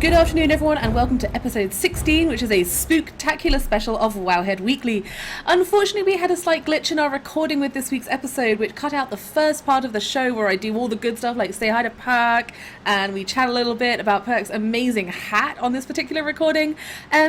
Good afternoon, everyone, and welcome to episode 16, which is a spooktacular special of Wowhead Weekly. Unfortunately, we had a slight glitch in our recording with this week's episode, which cut out the first part of the show where I do all the good stuff like say hi to Perk, and we chat a little bit about Perk's amazing hat on this particular recording.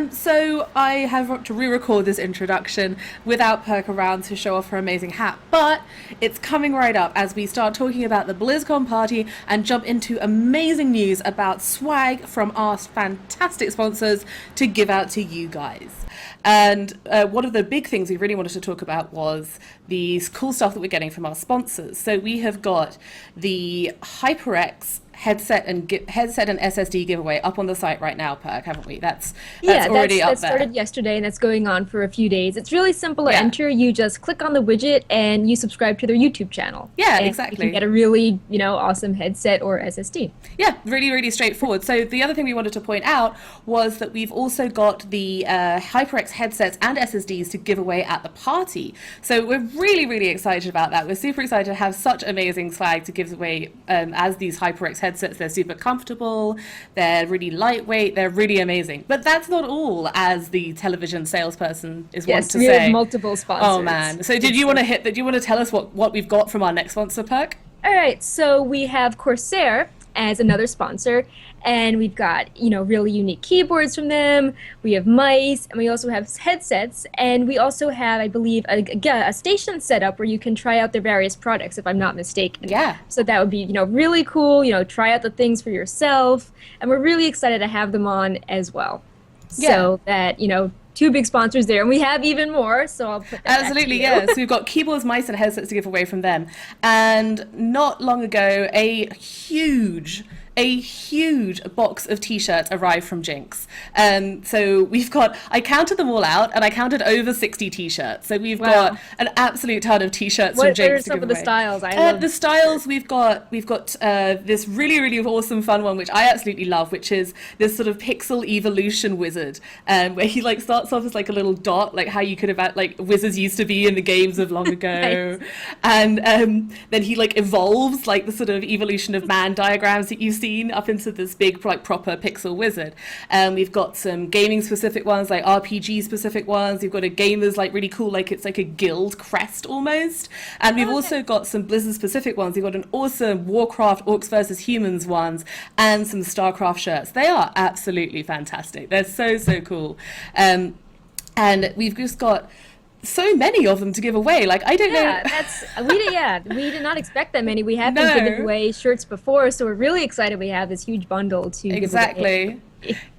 So I have to re-record this introduction without Perk around to show off her amazing hat, but it's coming right up as we start talking about the BlizzCon party and jump into amazing news about swag from our fantastic sponsors to give out to you guys. And one of the big things we really wanted to talk about was the cool stuff that we're getting from our sponsors. So we have got the HyperX headset and SSD giveaway up on the site right now, Perk, haven't we? That's already up there. That started yesterday and that's going on for a few days. It's really simple to enter. You just click on the widget and you subscribe to their YouTube channel. Yeah, and exactly. You can get a really, awesome headset or SSD. Yeah, really, really straightforward. So the other thing we wanted to point out was that we've also got the HyperX headsets and SSDs to give away at the party. So we're really, really excited about that. We're super excited to have such amazing swag to give away as these HyperX headsets. They're super comfortable, they're really lightweight, they're really amazing. But that's not all, as the television salesperson is wont to say. Yes, we have multiple sponsors. Oh man. So did you want to tell us what we've got from our next sponsor, Perk? All right, so we have Corsair as another sponsor, and we've got, really unique keyboards from them. We have mice, and we also have headsets, and we also have, I believe, a station set up where you can try out their various products, if I'm not mistaken. Yeah. So that would be, really cool, try out the things for yourself, and we're really excited to have them on as well. Yeah. So that, two big sponsors there, and we have even more, so I'll put that Absolutely, back to you. yeah. So we've got keyboards, mice, and headsets to give away from them. And not long ago, a huge box of t-shirts arrived from Jinx. So we've got, I counted them all out, and I counted over 60 t-shirts. So we've got an absolute ton of t-shirts from Jinx. What are some of the styles? The styles, we've got this really, really awesome fun one, which I absolutely love, which is this sort of pixel evolution wizard, where he starts off as a little dot, like how you could have wizards used to be in the games of long ago. Nice. And then he evolves the sort of evolution of man diagrams that you've seen up into this big proper pixel wizard. We've got some gaming specific ones, like RPG specific ones. We've got a gamers really cool, it's like a guild crest almost. And we've also got some Blizzard specific ones. We've got an awesome Warcraft Orcs versus Humans ones and some StarCraft shirts. They are absolutely fantastic. They're so cool. And we've just got so many of them to give away. I don't know. We did not expect that many. We have been giving away shirts before, so we're really excited we have this huge bundle to give away.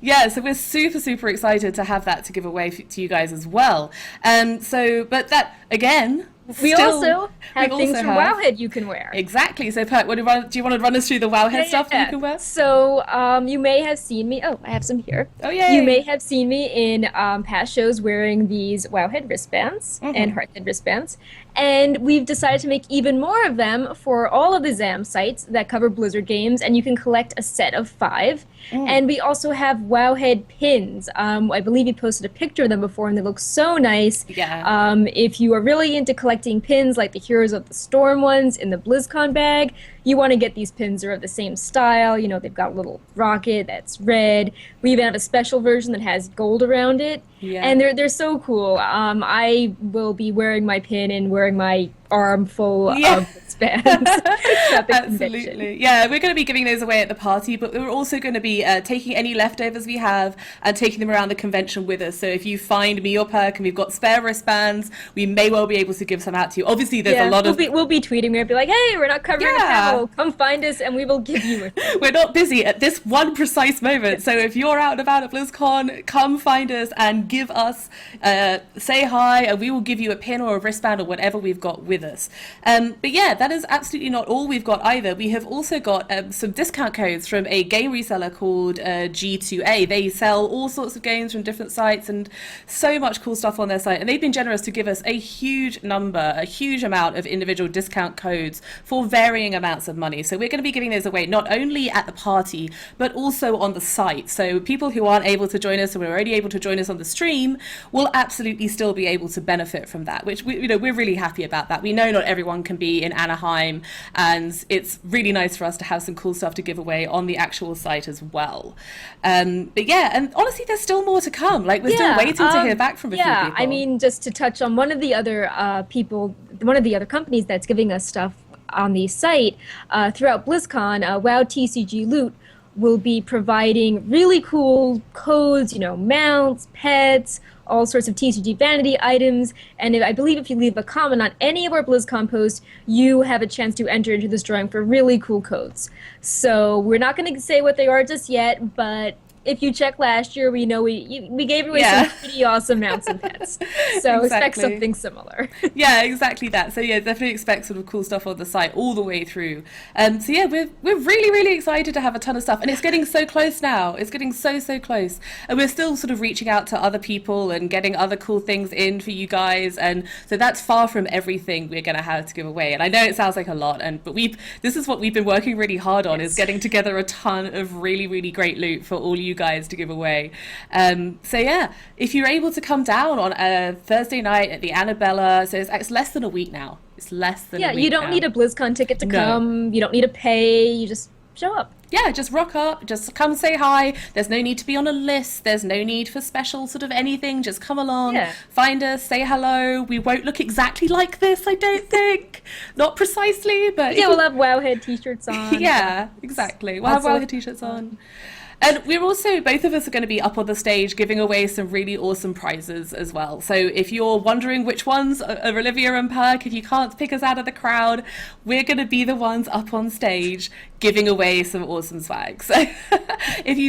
Yeah, so we're super excited to have that to give away to you guys as well. But that again, we also have things from Wowhead you can wear. Exactly. So Perk, do you want to run us through the Wowhead stuff that you can wear? So you may have seen me. Oh, I have some here. Oh yeah. You may have seen me in past shows wearing these Wowhead wristbands and Hearthead wristbands. And we've decided to make even more of them for all of the ZAM sites that cover Blizzard games, and you can collect a set of 5. And we also have Wowhead pins. I believe you posted a picture of them before, and they look so nice. Yeah. If you are really into collecting pins like the Heroes of the Storm ones in the BlizzCon bag, you want to get these pins. They're of the same style. They've got a little rocket that's red. We even have a special version that has gold around it. Yeah. And they're so cool. I will be wearing my pin and wearing my arm full of wristbands. Absolutely. Yeah, we're going to be giving those away at the party, but we're also going to be taking any leftovers we have and taking them around the convention with us. So if you find me or Perk and we've got spare wristbands, we may well be able to give some out to you. Obviously, there's a lot of... We'll be tweeting me and be like, hey, we're not covering a panel. Come find us and we will give you a... We're not busy at this one precise moment. So if you're out and about at BlizzCon, come find us and give us, say hi, and we will give you a pin or a wristband or whatever we've got with us. But yeah, that is absolutely not all we've got either. We have also got some discount codes from a game reseller called G2A. They sell all sorts of games from different sites and so much cool stuff on their site. And they've been generous to give us a huge amount of individual discount codes for varying amounts of money. So we're going to be giving those away not only at the party, but also on the site. So people who aren't able to join us and we're only able to join us on the stream will absolutely still be able to benefit from that, which we're really happy about that. We know not everyone can be in Anaheim Anaheim, and it's really nice for us to have some cool stuff to give away on the actual site as well. But yeah, and honestly, there's still more to come. Like, we're still waiting to hear back from a few people. I mean, just to touch on one of the other one of the other companies that's giving us stuff on the site throughout BlizzCon, WoW TCG Loot will be providing really cool codes, mounts, pets, all sorts of TCG vanity items, and I believe if you leave a comment on any of our BlizzCon posts, you have a chance to enter into this drawing for really cool codes. So we're not going to say what they are just yet, but if you check last year, we know we gave away some pretty awesome mounts and pets. So expect something similar. Yeah, exactly that. So yeah, definitely expect sort of cool stuff on the site all the way through. So yeah, we're really, really excited to have a ton of stuff, and it's getting so close now. It's getting so close, and we're still sort of reaching out to other people and getting other cool things in for you guys. And so that's far from everything we're going to have to give away. And I know it sounds like a lot, but this is what we've been working really hard on, is getting together a ton of really, really great loot for all you guys to give away. So yeah, if you're able to come down on a Thursday night at the Annabella, so it's less than a week now. It's less than a week you don't need a BlizzCon ticket to come. You don't need to pay. You just show up. Yeah, just rock up, just come say hi. There's no need to be on a list. There's no need for special sort of anything. Just come along, find us, say hello. We won't look exactly like this, I don't think. Not precisely, but... Yeah, we'll have Wowhead t-shirts on. Yeah, exactly. We'll have Wowhead t-shirts on. And we're also, both of us are going to be up on the stage giving away some really awesome prizes as well. So if you're wondering which ones are Olivia and Perk, if you can't pick us out of the crowd, we're going to be the ones up on stage giving away some awesome swag. So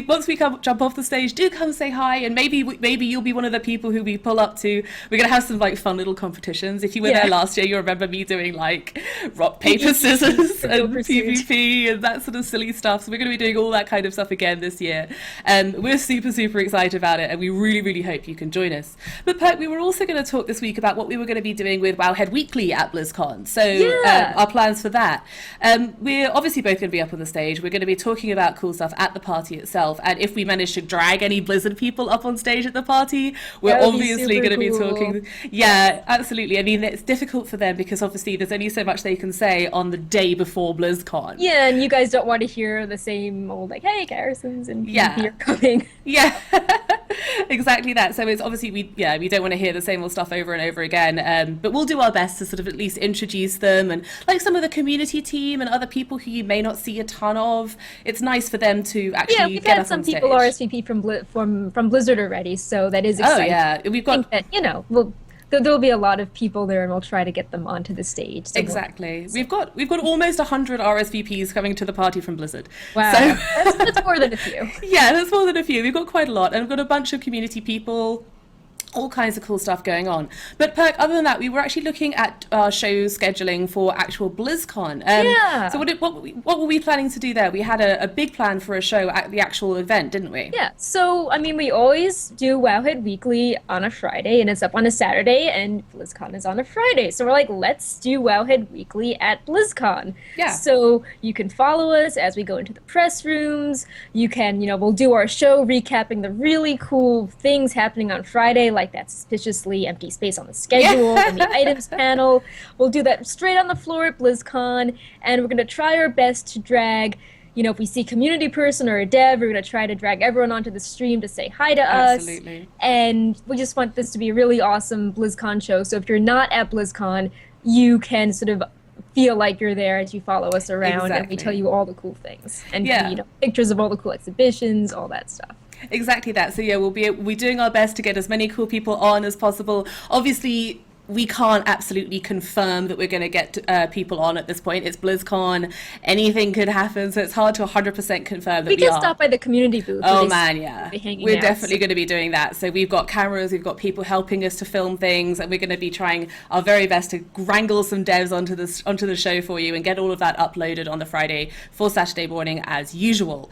once we jump off the stage, do come say hi, and maybe you'll be one of the people who we pull up to. We're going to have some like fun little competitions. If you were there last year, you remember me doing like rock, paper, scissors and PvP and that sort of silly stuff. So we're going to be doing all that kind of stuff again this year. We're super excited about it, and we really hope you can join us. But Perk, we were also going to talk this week about what we were going to be doing with Wowhead Weekly at BlizzCon. So our plans for that. We're obviously both going to be up on the stage. We're going to be talking about cool stuff at the party itself, and if we manage to drag any Blizzard people up on stage at the party, we're obviously going to be talking. Yeah, absolutely. I mean, it's difficult for them because obviously there's only so much they can say on the day before BlizzCon. Yeah, and you guys don't want to hear the same old like, hey, Garrisons and you're coming. Yeah, exactly that. So it's obviously we don't want to hear the same old stuff over and over again. But we'll do our best to sort of at least introduce them, and like some of the community team and other people who you may not see a ton of. It's nice for them to actually we've get had up some on stage. people RSVP from Blizzard already, so that is exciting. Oh yeah, we've got. I think that, there'll be a lot of people there, and we'll try to get them onto the stage. So exactly. We've got almost 100 RSVPs coming to the party from Blizzard. Wow, so that's more than a few. Yeah, that's more than a few. We've got quite a lot, and we've got a bunch of community people. All kinds of cool stuff going on. But Perk, other than that, we were actually looking at our show scheduling for actual BlizzCon. So what were we planning to do there? We had a big plan for a show at the actual event, didn't we? Yeah. So, I mean, we always do Wowhead Weekly on a Friday, and it's up on a Saturday, and BlizzCon is on a Friday. So we're like, let's do Wowhead Weekly at BlizzCon. Yeah. So you can follow us as we go into the press rooms. You can, we'll do our show recapping the really cool things happening on Friday, like that suspiciously empty space on the schedule and the items panel. We'll do that straight on the floor at BlizzCon, and we're going to try our best to drag, if we see a community person or a dev, we're going to try to drag everyone onto the stream to say hi to us. Absolutely. And we just want this to be a really awesome BlizzCon show. So if you're not at BlizzCon, you can sort of feel like you're there as you follow us around, and we tell you all the cool things. And pictures of all the cool exhibitions, all that stuff. Exactly that. So yeah, we'll be doing our best to get as many cool people on as possible. Obviously, we can't absolutely confirm that we're going to get people on at this point. It's BlizzCon. Anything could happen, so it's hard to 100% confirm that we can stop by the community booth. Oh man, yeah. We're definitely going to be doing that. So we've got cameras, we've got people helping us to film things, and we're going to be trying our very best to wrangle some devs onto the show for you and get all of that uploaded on the Friday for Saturday morning as usual.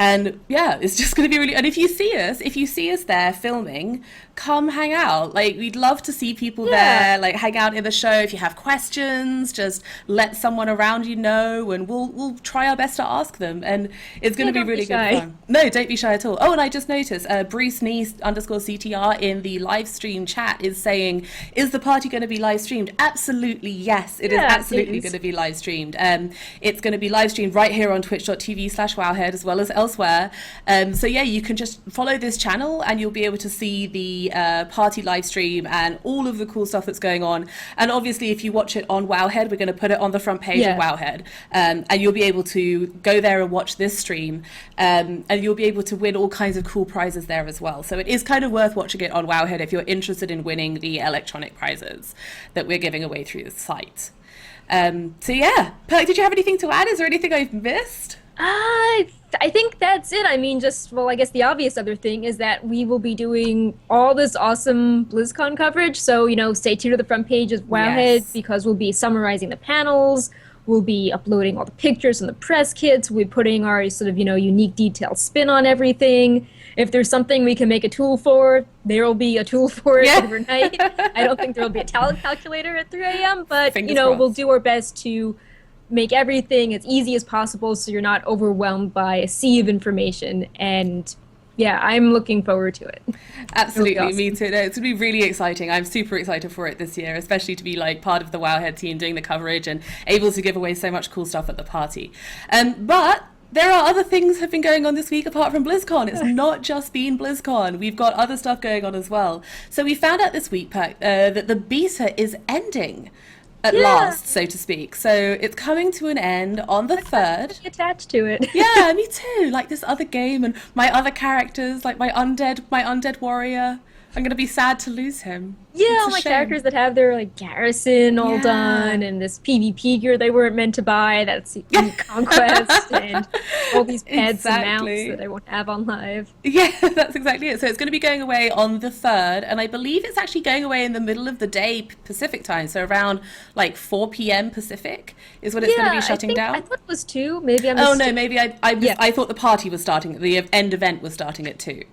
And yeah, it's just going to be really, and if you see us there filming, come hang out. Like, we'd love to see people there, like hang out in the show. If you have questions, just let someone around you know, and we'll try our best to ask them. And it's going to be really good fun. No, don't be shy at all. Oh, and I just noticed Bruce Nee _CTR in the live stream chat is saying, is the party going to be live streamed? Absolutely, yes. It is absolutely going to be live streamed. It's going to be live streamed right here on twitch.tv/wowhead, as well as elsewhere. So yeah, you can just follow this channel and you'll be able to see the party live stream and all of the cool stuff that's going on. And obviously, if you watch it on Wowhead, we're going to put it on the front page of Wowhead, and you'll be able to go there and watch this stream, and you'll be able to win all kinds of cool prizes there as well. So it is kind of worth watching it on Wowhead if you're interested in winning the electronic prizes that we're giving away through the site. So yeah, Perk, did you have anything to add? Is there anything I've missed? I think that's it. I mean, I guess the obvious other thing is that we will be doing all this awesome BlizzCon coverage. So, stay tuned to the front page of Wowhead, because we'll be summarizing the panels. We'll be uploading all the pictures and the press kits. We'll be putting our sort of, unique detailed spin on everything. If there's something we can make a tool for, there will be a tool for it overnight. I don't think there will be a talent calculator at 3 a.m., but, we'll do our best to make everything as easy as possible so you're not overwhelmed by a sea of information. And yeah, I'm looking forward to it. Absolutely, awesome. Me too. No, it's going to be really exciting. I'm super excited for it this year, especially to be like part of the Wowhead team doing the coverage and able to give away so much cool stuff at the party. But there are other things that have been going on this week apart from BlizzCon. It's not just been BlizzCon. We've got other stuff going on as well. So we found out this week, that the beta is ending at last, so to speak. So it's coming to an end on the 3rd. Attached to it. Yeah, me too. Like this other game and my other characters, like my undead warrior. I'm going to be sad to lose him. Yeah, all my characters that have their garrison all done, and this PvP gear they weren't meant to buy, that's Conquest, and all these pets and mounts that I won't have on live. Yeah, that's exactly it. So it's going to be going away on the 3rd, and I believe it's actually going away in the middle of the day Pacific time, so around 4 p.m. Pacific is when it's going to be shutting down. I thought it was 2. Maybe I'm Oh no, maybe I thought the party was starting, the end event was starting at 2.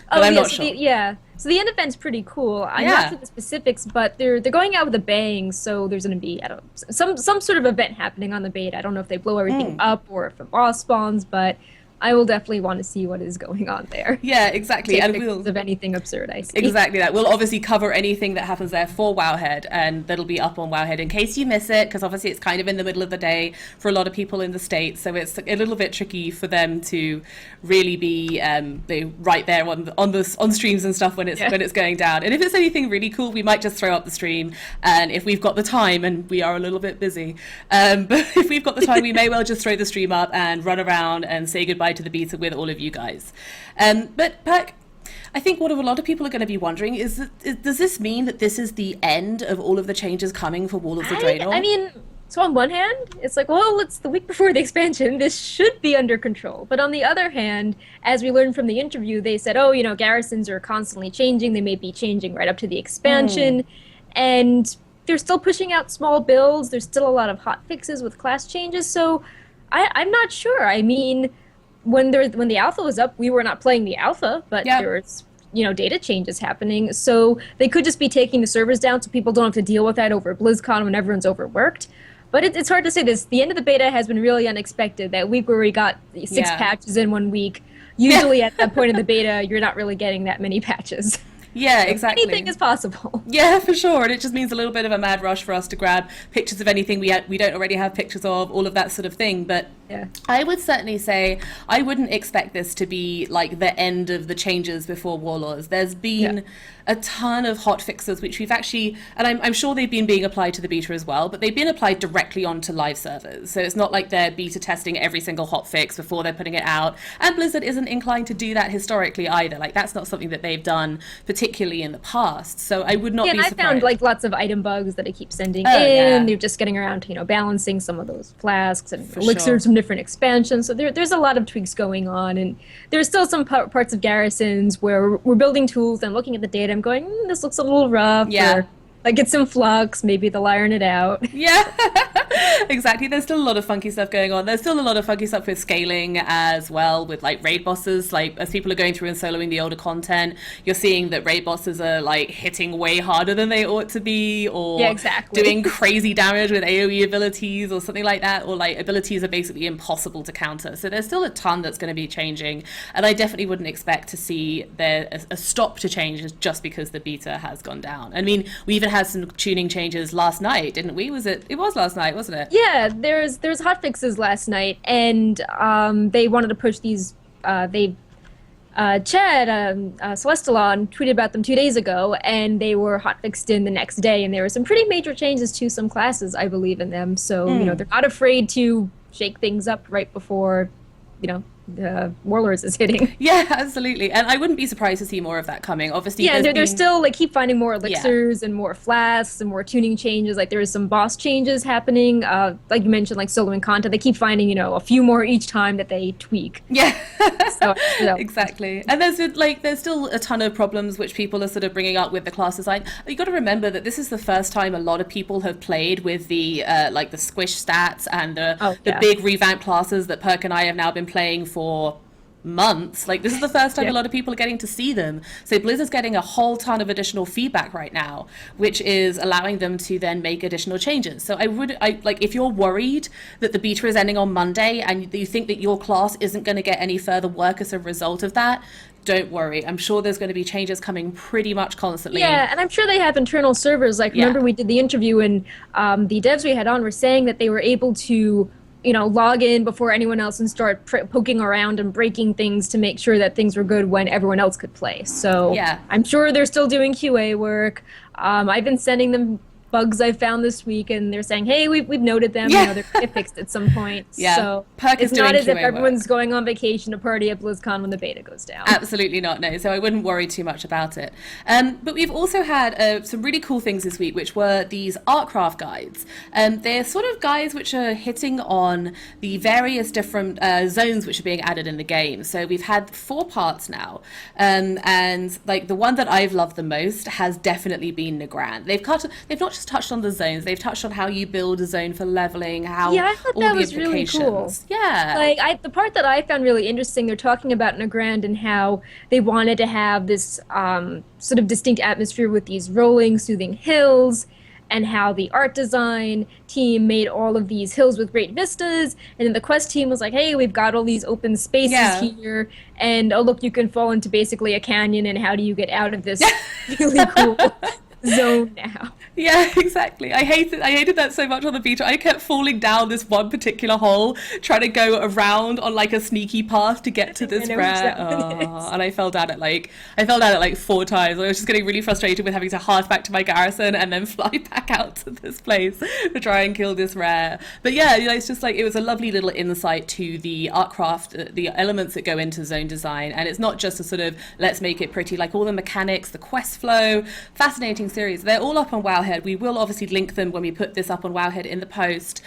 But I'm not sure. So the end event's pretty cool. I'm not sure the specifics, but they're going out with a bang. So there's going to be some sort of event happening on the beta. I don't know if they blow everything up or if a boss spawns, but I will definitely want to see what is going on there. Yeah, exactly. And we'll of anything absurd I see. Exactly that. We'll obviously cover anything that happens there for Wowhead, and that'll be up on Wowhead in case you miss it, because obviously it's kind of in the middle of the day for a lot of people in the States, so it's a little bit tricky for them to really be right there on streams and stuff when it's going down. And if it's anything really cool, we might just throw up the stream, and if we've got the time, and we are a little bit busy, but if we've got the time, we may well just throw the stream up and run around and say goodbye to the beta with all of you guys. But Perk, I think what a lot of people are going to be wondering is does this mean that this is the end of all of the changes coming for Warlords of Draenor? I mean, so on one hand, it's well, it's the week before the expansion. This should be under control. But on the other hand, as we learned from the interview, they said, garrisons are constantly changing. They may be changing right up to the expansion. And they're still pushing out small builds. There's still a lot of hot fixes with class changes. So I'm not sure. I mean, when the alpha was up, we were not playing the alpha, but there was data changes happening. So they could just be taking the servers down so people don't have to deal with that over BlizzCon when everyone's overworked. But it's hard to say this. The end of the beta has been really unexpected. That week where we got 6 patches in 1 week, usually at that point in the beta, you're not really getting that many patches. Yeah, exactly. Anything is possible. Yeah, for sure. And it just means a little bit of a mad rush for us to grab pictures of anything we don't already have pictures of, all of that sort of thing. But I would certainly say I wouldn't expect this to be the end of the changes before Warlords. There's been a ton of hot fixes, which we've actually, and I'm sure they've been being applied to the beta as well, but they've been applied directly onto live servers. So it's not like they're beta testing every single hot fix before they're putting it out. And Blizzard isn't inclined to do that historically either. That's not something that they've done particularly in the past. So I would not be surprised. And I found lots of item bugs that I keep sending in. They're just getting around to, balancing some of those flasks and elixirs from different expansions. So there's a lot of tweaks going on. And there's still some parts of garrisons where we're building tools and looking at the data. I'm going, this looks a little rough. Yeah. Or, it's in flux. Maybe they'll iron it out. Yeah. Exactly. There's still a lot of funky stuff going on. There's still a lot of funky stuff with scaling as well, with like raid bosses. Like as people are going through and soloing the older content, you're seeing that raid bosses are like hitting way harder than they ought to be, or Yeah, exactly. doing crazy damage with AoE abilities or something like that, or like abilities are basically impossible to counter. So there's still a ton that's going to be changing, and I definitely wouldn't expect to see there a stop to changes just because the beta has gone down. I mean, we even had some tuning changes last night, didn't we? It was last night, wasn't it? Yeah, there's hot fixes last night, and they wanted to push these. Chad Celestalon tweeted about them 2 days ago, and they were hotfixed in the next day. And there were some pretty major changes to some classes, I believe, in them. So they're not afraid to shake things up right before, the Warlords is hitting. Yeah, absolutely. And I wouldn't be surprised to see more of that coming. Obviously, yeah, they're still like keep finding more elixirs and more flasks and more tuning changes. Like there is some boss changes happening. Like you mentioned, like soloing content. They keep finding, a few more each time that they tweak. Yeah, so, exactly. And there's still a ton of problems which people are sort of bringing up with the class design. You got to remember that this is the first time a lot of people have played with the like the squish stats and the big revamped classes that Perk and I have now been playing for months. Like this is the first time a lot of people are getting to see them. So Blizzard's getting a whole ton of additional feedback right now, which is allowing them to then make additional changes. So I like if you're worried that the beta is ending on Monday and you think that your class isn't going to get any further work as a result of that, don't worry. I'm sure there's going to be changes coming pretty much constantly. Yeah, and I'm sure they have internal servers. Like remember we did the interview and the devs we had on were saying that they were able to log in before anyone else and start poking around and breaking things to make sure that things were good when everyone else could play. So I'm sure they're still doing QA work. I've been sending them bugs I found this week, and they're saying, hey, we've noted them. They're going to get fixed at some point. Yeah. So it's not as if everyone's going on vacation to party at BlizzCon when the beta goes down. Absolutely not, no. So I wouldn't worry too much about it. But we've also had some really cool things this week, which were these artcraft guides. They're sort of guides which are hitting on the various different zones which are being added in the game. So we've had 4 parts now. And like the one that I've loved the most has definitely been Nagrand. They've not just touched on the zones, they've touched on how you build a zone for leveling, how I thought all that the was really cool. Yeah. Like the part that I found really interesting, they're talking about Nagrand and how they wanted to have this sort of distinct atmosphere with these rolling, soothing hills, and how the art design team made all of these hills with great vistas, and then the quest team was like, hey, we've got all these open spaces here, and oh look, you can fall into basically a canyon, and how do you get out of this really cool zone now? Yeah, exactly. I hated that so much on the beta. I kept falling down this one particular hole, trying to go around on like a sneaky path to get to this rare. And I fell down it like 4 times. I was just getting really frustrated with having to hard back to my garrison and then fly back out to this place to try and kill this rare. But yeah, it's just like it was a lovely little insight to the artcraft, the elements that go into zone design, and it's not just a sort of let's make it pretty. Like all the mechanics, the quest flow, fascinating series. They're all up on Wowhead. We will obviously link them when we put this up on Wowhead in the post,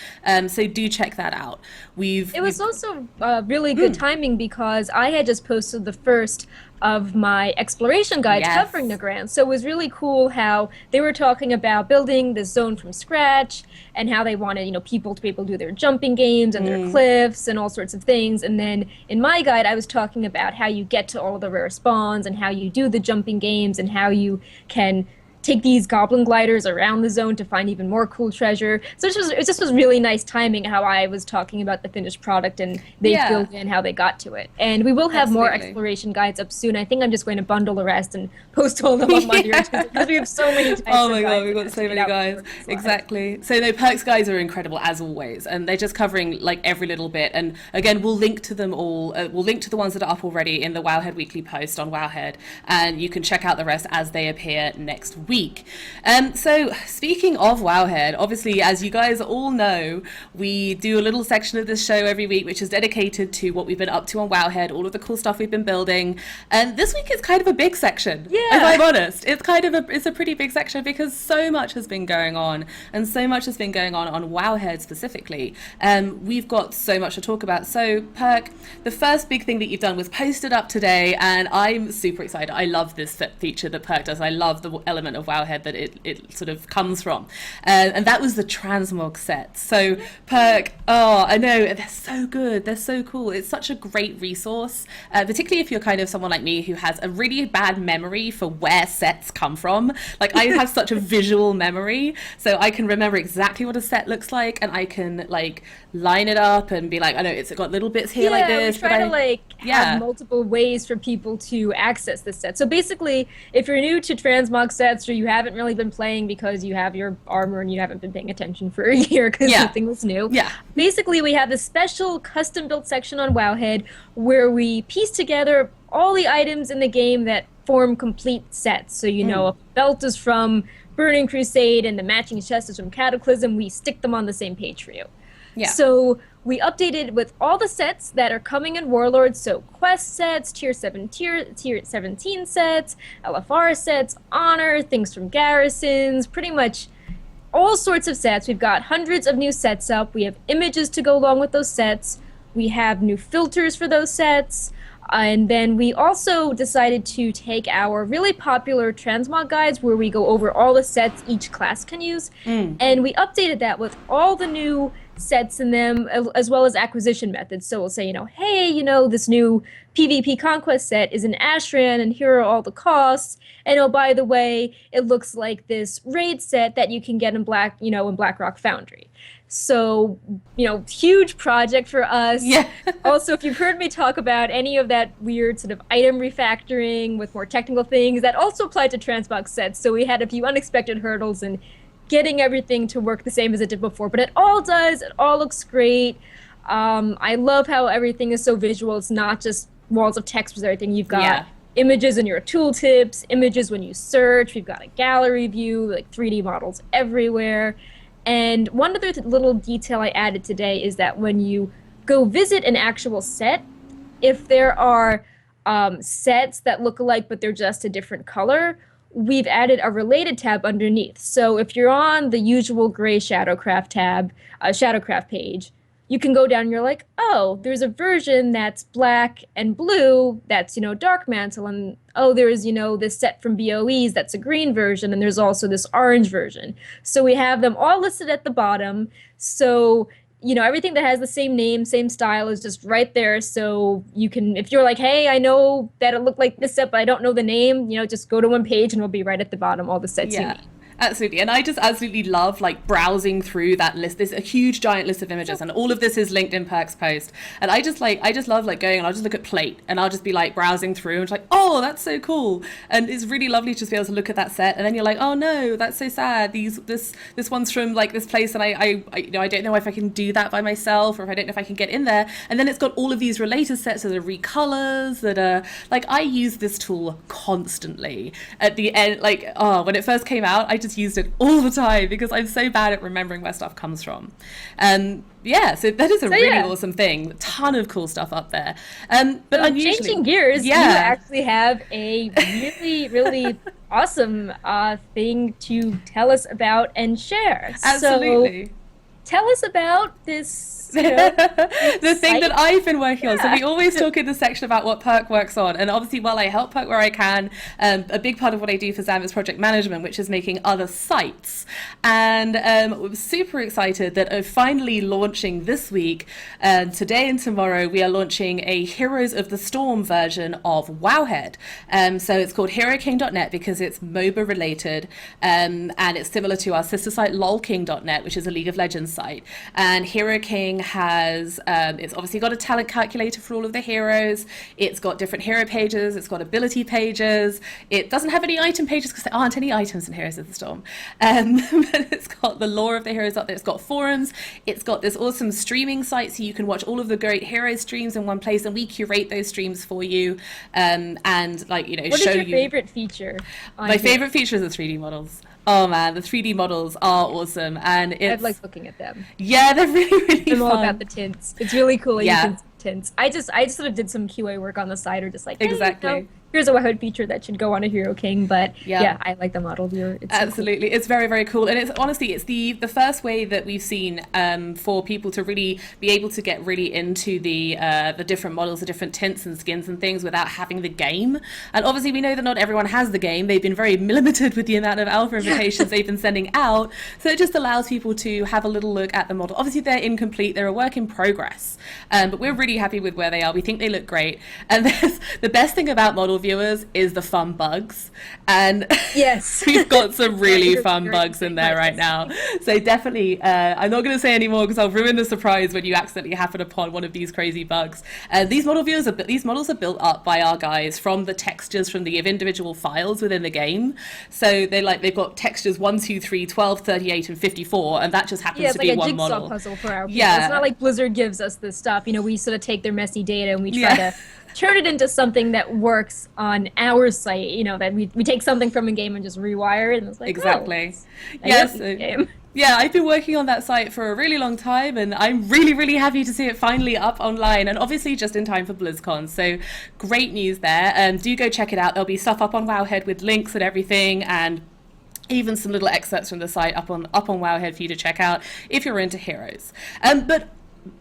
so do check that out. It was also really good timing because I had just posted the first of my exploration guides covering Nagrand, so it was really cool how they were talking about building this zone from scratch and how they wanted people to be able to do their jumping games and their cliffs and all sorts of things. And then in my guide I was talking about how you get to all the rare spawns and how you do the jumping games and how you can take these goblin gliders around the zone to find even more cool treasure. So it just was really nice timing how I was talking about the finished product and they filled in how they got to it. And we will have more exploration guides up soon. I think I'm just going to bundle the rest and post all of them on Monday or Tuesday because we have so many types Oh my god, we've got so many guides. Exactly. So no, Perks guides are incredible as always, and they're just covering like every little bit. And again, we'll link to them all. We'll link to the ones that are up already in the Wowhead Weekly post on Wowhead, and you can check out the rest as they appear next week. So speaking of Wowhead, obviously, as you guys all know, we do a little section of this show every week which is dedicated to what we've been up to on Wowhead, all of the cool stuff we've been building, and this week is kind of a big section. If I'm honest, it's a pretty big section because so much has been going on, and so much has been going on Wowhead specifically. We've got so much to talk about. So Perk, the first big thing that you've done was posted up today, and I'm super excited. I love this feature that Perk does. I love the element of of Wowhead that it sort of comes from. And that was the transmog set. So Perk, oh, I know, they're so good. They're so cool. It's such a great resource, particularly if you're kind of someone like me who has a really bad memory for where sets come from. Like, I have such a visual memory, so I can remember exactly what a set looks like, and I can like line it up and be like, I know it's got little bits here like this. We try to have multiple ways for people to access this set. So basically, if you're new to transmog sets or you haven't really been playing because you have your armor and you haven't been paying attention for a year because something was new. Basically, we have this special custom-built section on Wowhead where we piece together all the items in the game that form complete sets. So, you know, if a belt is from Burning Crusade and the matching chest is from Cataclysm, we stick them on the same page for you. So we updated with all the sets that are coming in Warlords, so quest sets, tier 17 sets, LFR sets, honor, things from garrisons, pretty much all sorts of sets. We've got hundreds of new sets up. We have images to go along with those sets. We have new filters for those sets. And then we also decided to take our really popular transmog guides where we go over all the sets each class can use. And we updated that with all the new sets in them, as well as acquisition methods. So we'll say, you know, hey, you know, this new PvP Conquest set is an Ashran, and here are all the costs. And oh, by the way, it looks like this raid set that you can get in Blackrock Foundry. So, you know, huge project for us. Also, if you've heard me talk about any of that weird sort of item refactoring with more technical things, that also applied to transmog sets. So we had a few unexpected hurdles in getting everything to work the same as it did before. But it all does. It all looks great. I love how everything is so visual. It's not just walls of text with everything. You've got images in your tooltips, images when you search. We've got a gallery view, like 3D models everywhere. And one other little detail I added today is that when you go visit an actual set, if there are sets that look alike but they're just a different color, we've added a related tab underneath. So if you're on the usual gray Shadowcraft tab, Shadowcraft page, you can go down and you're like, oh, there's a version that's black and blue that's, you know, Dark Mantle, and oh, there's, you know, this set from BOEs that's a green version, and there's also this orange version. So we have them all listed at the bottom. So, you know, everything that has the same name, same style is just right there. So you can, if you're like, hey, I know that it looked like this set, but I don't know the name, you know, just go to one page and it'll be right at the bottom, all the sets you need. Absolutely. And I just absolutely love like browsing through that list. There's a huge giant list of images, and all of this is linked in Perk's post. And I just love like going and I'll just look at plate and I'll just be like browsing through and it's like, oh, that's so cool. And it's really lovely to just be able to look at that set, and then you're like, oh no, that's so sad. This one's from like this place, and I you know, I don't know if I can do that by myself, or if I don't know if I can get in there. And then it's got all of these related sets that are recolors that are like, I use this tool constantly. At the end, like, oh, when it first came out, I just used it all the time because I'm so bad at remembering where stuff comes from. So that is a really awesome thing. A ton of cool stuff up there. But so changing gears, you actually have a really, really awesome thing to tell us about and share. Absolutely. So tell us about this. The thing that I've been working on. So we always talk in the section about what Perk works on, and obviously while I help Perk where I can, a big part of what I do for Zam is project management, which is making other sites. And we're super excited that finally launching this week, today and tomorrow, we are launching a Heroes of the Storm version of Wowhead. So it's called HeroKing.net because it's MOBA related, and it's similar to our sister site LolKing.net, which is a League of Legends site. And Hero King has it's obviously got a talent calculator for all of the heroes. It's got different hero pages. It's got ability pages. It doesn't have any item pages because there aren't any items in Heroes of the Storm. But it's got the lore of the heroes up there. It's got forums. It's got this awesome streaming site so you can watch all of the great hero streams in one place, and we curate those streams for you. And like, you know, what is your favorite feature? My favorite feature is the 3D models. Oh man, the 3D models are awesome, and I like looking at them. Yeah, they're really, really fun. I'm all about the tints. It's really cool. You can see tints. I just sort of did some QA work on the side, or just like, hey, exactly. You know, here's a Wowhead feature that should go on a Hero King. But Yeah. yeah, I like the model viewer. It's so cool. Absolutely, it's very, very cool, and it's honestly it's the first way that we've seen for people to really be able to get really into the different models, the different tints and skins and things without having the game. And obviously, we know that not everyone has the game. They've been very limited with the amount of alpha invitations they've been sending out, so it just allows people to have a little look at the model. Obviously, they're incomplete; they're a work in progress, but we're really happy with where they are. We think they look great, and the best thing about model viewers is the fun bugs, and Yes. we've got some really fun bugs in there right now. So definitely, I'm not going to say any more because I'll ruin the surprise when you accidentally happen upon one of these crazy bugs. These models are built up by our guys from the textures from the individual files within the game. So they've got textures 1, 2, 3, 12, 38, and 54, and that just happens to be one model. Yeah, it's like a jigsaw puzzle for our people. Yeah. It's not like Blizzard gives us this stuff. We sort of take their messy data and we try to turn it into something that works on our site, that we take something from a game and just rewire it, and it's like, exactly. Yes. Yeah, I've been working on that site for a really long time, and I'm really, really happy to see it finally up online, and obviously just in time for BlizzCon. So great news there. Do go check it out. There'll be stuff up on Wowhead with links and everything, and even some little excerpts from the site up on Wowhead for you to check out if you're into heroes. But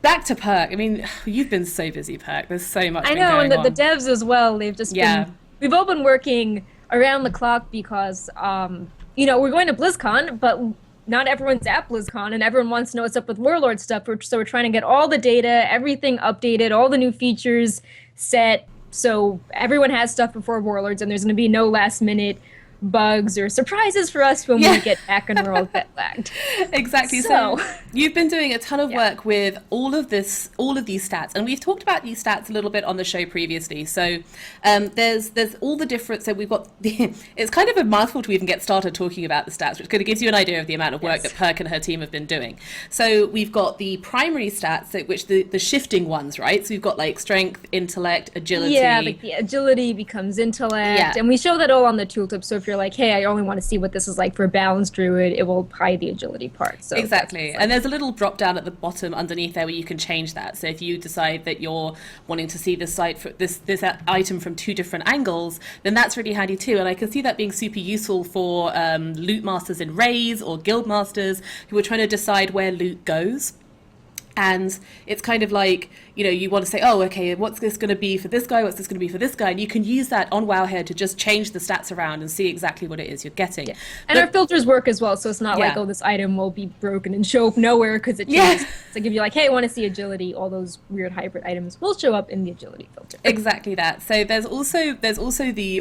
back to Perk. I mean, you've been so busy, Perk. There's so much. I know, and the devs as well. They've just been. We've all been working around the clock because, we're going to BlizzCon, but not everyone's at BlizzCon, and everyone wants to know what's up with Warlord stuff. So we're trying to get all the data, everything updated, all the new features set, so everyone has stuff before Warlords, and there's going to be no last minute bugs or surprises for us when we get back and we're all jet lagged. Exactly. So you've been doing a ton of work with all of these stats, and we've talked about these stats a little bit on the show previously. So there's all the different. So we've got it's kind of a mouthful to even get started talking about the stats, which kind of gives you an idea of the amount of work that Perk and her team have been doing. So we've got the primary stats, so which the shifting ones, right? So we've got like strength, intellect, agility. Yeah, like the agility becomes intellect, and we show that all on the tooltip. So if you're like, hey, I only want to see what this is like for a balanced druid, it will hide the agility part. So exactly. And there's a little drop down at the bottom underneath there where you can change that. So if you decide that you're wanting to see this site for this item from 2 different angles, then that's really handy too. And I can see that being super useful for loot masters in raids or guild masters who are trying to decide where loot goes. And it's kind of like, you want to say, oh, okay, what's this going to be for this guy? What's this going to be for this guy? And you can use that on Wowhead to just change the stats around and see exactly what it is you're getting. Yeah. And our filters work as well, so it's not like, oh, this item will be broken and show up nowhere because it changes. So if you're like, hey, I want to see agility, all those weird hybrid items will show up in the agility filter. Exactly that. So there's also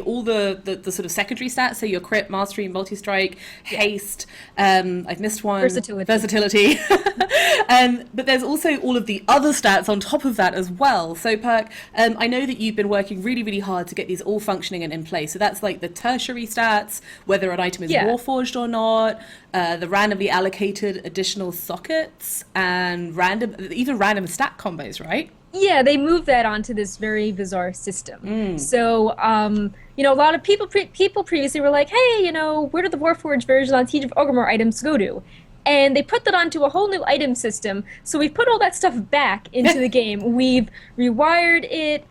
all the sort of secondary stats. So your crit, mastery, multi-strike, haste. I've missed one. Versatility. But there's also all of the other stats on top of that as well. So Perk, I know that you've been working really, really hard to get these all functioning and in place. So that's like the tertiary stats, whether an item is warforged or not, the randomly allocated additional sockets, and even random stat combos, right? Yeah, they moved that onto this very bizarre system. So, a lot of people previously were like, hey, where did the Warforged version on Siege of Orgrimmar items go to? And they put that onto a whole new item system. So we've put all that stuff back into the game. We've rewired it.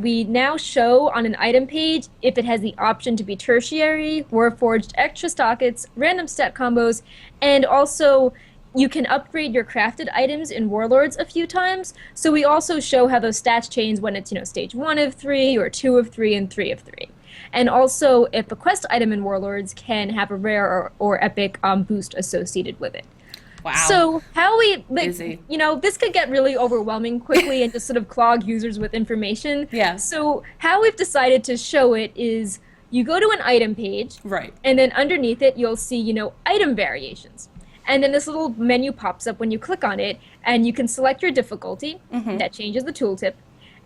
We now show on an item page if it has the option to be tertiary, Warforged extra sockets, random stat combos, and also you can upgrade your crafted items in Warlords a few times. So we also show how those stats change when it's, stage 1 of 3 or 2 of 3 and 3 of 3. And also, if a quest item in Warlords can have a rare or epic boost associated with it. Wow. So how Busy. This could get really overwhelming quickly and just sort of clog users with information. Yeah. So how we've decided to show it is you go to an item page. Right. And then underneath it, you'll see, item variations. And then this little menu pops up when you click on it, and you can select your difficulty. That changes the tooltip.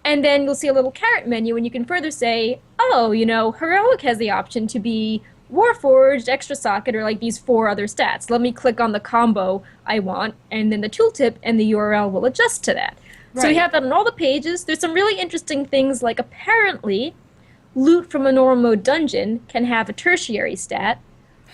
And then you'll see a little caret menu, and you can further say, oh, Heroic has the option to be Warforged, extra socket, or like these 4 other stats. Let me click on the combo I want, and then the tooltip and the URL will adjust to that. Right. So we have that on all the pages. There's some really interesting things, like apparently loot from a normal mode dungeon can have a tertiary stat,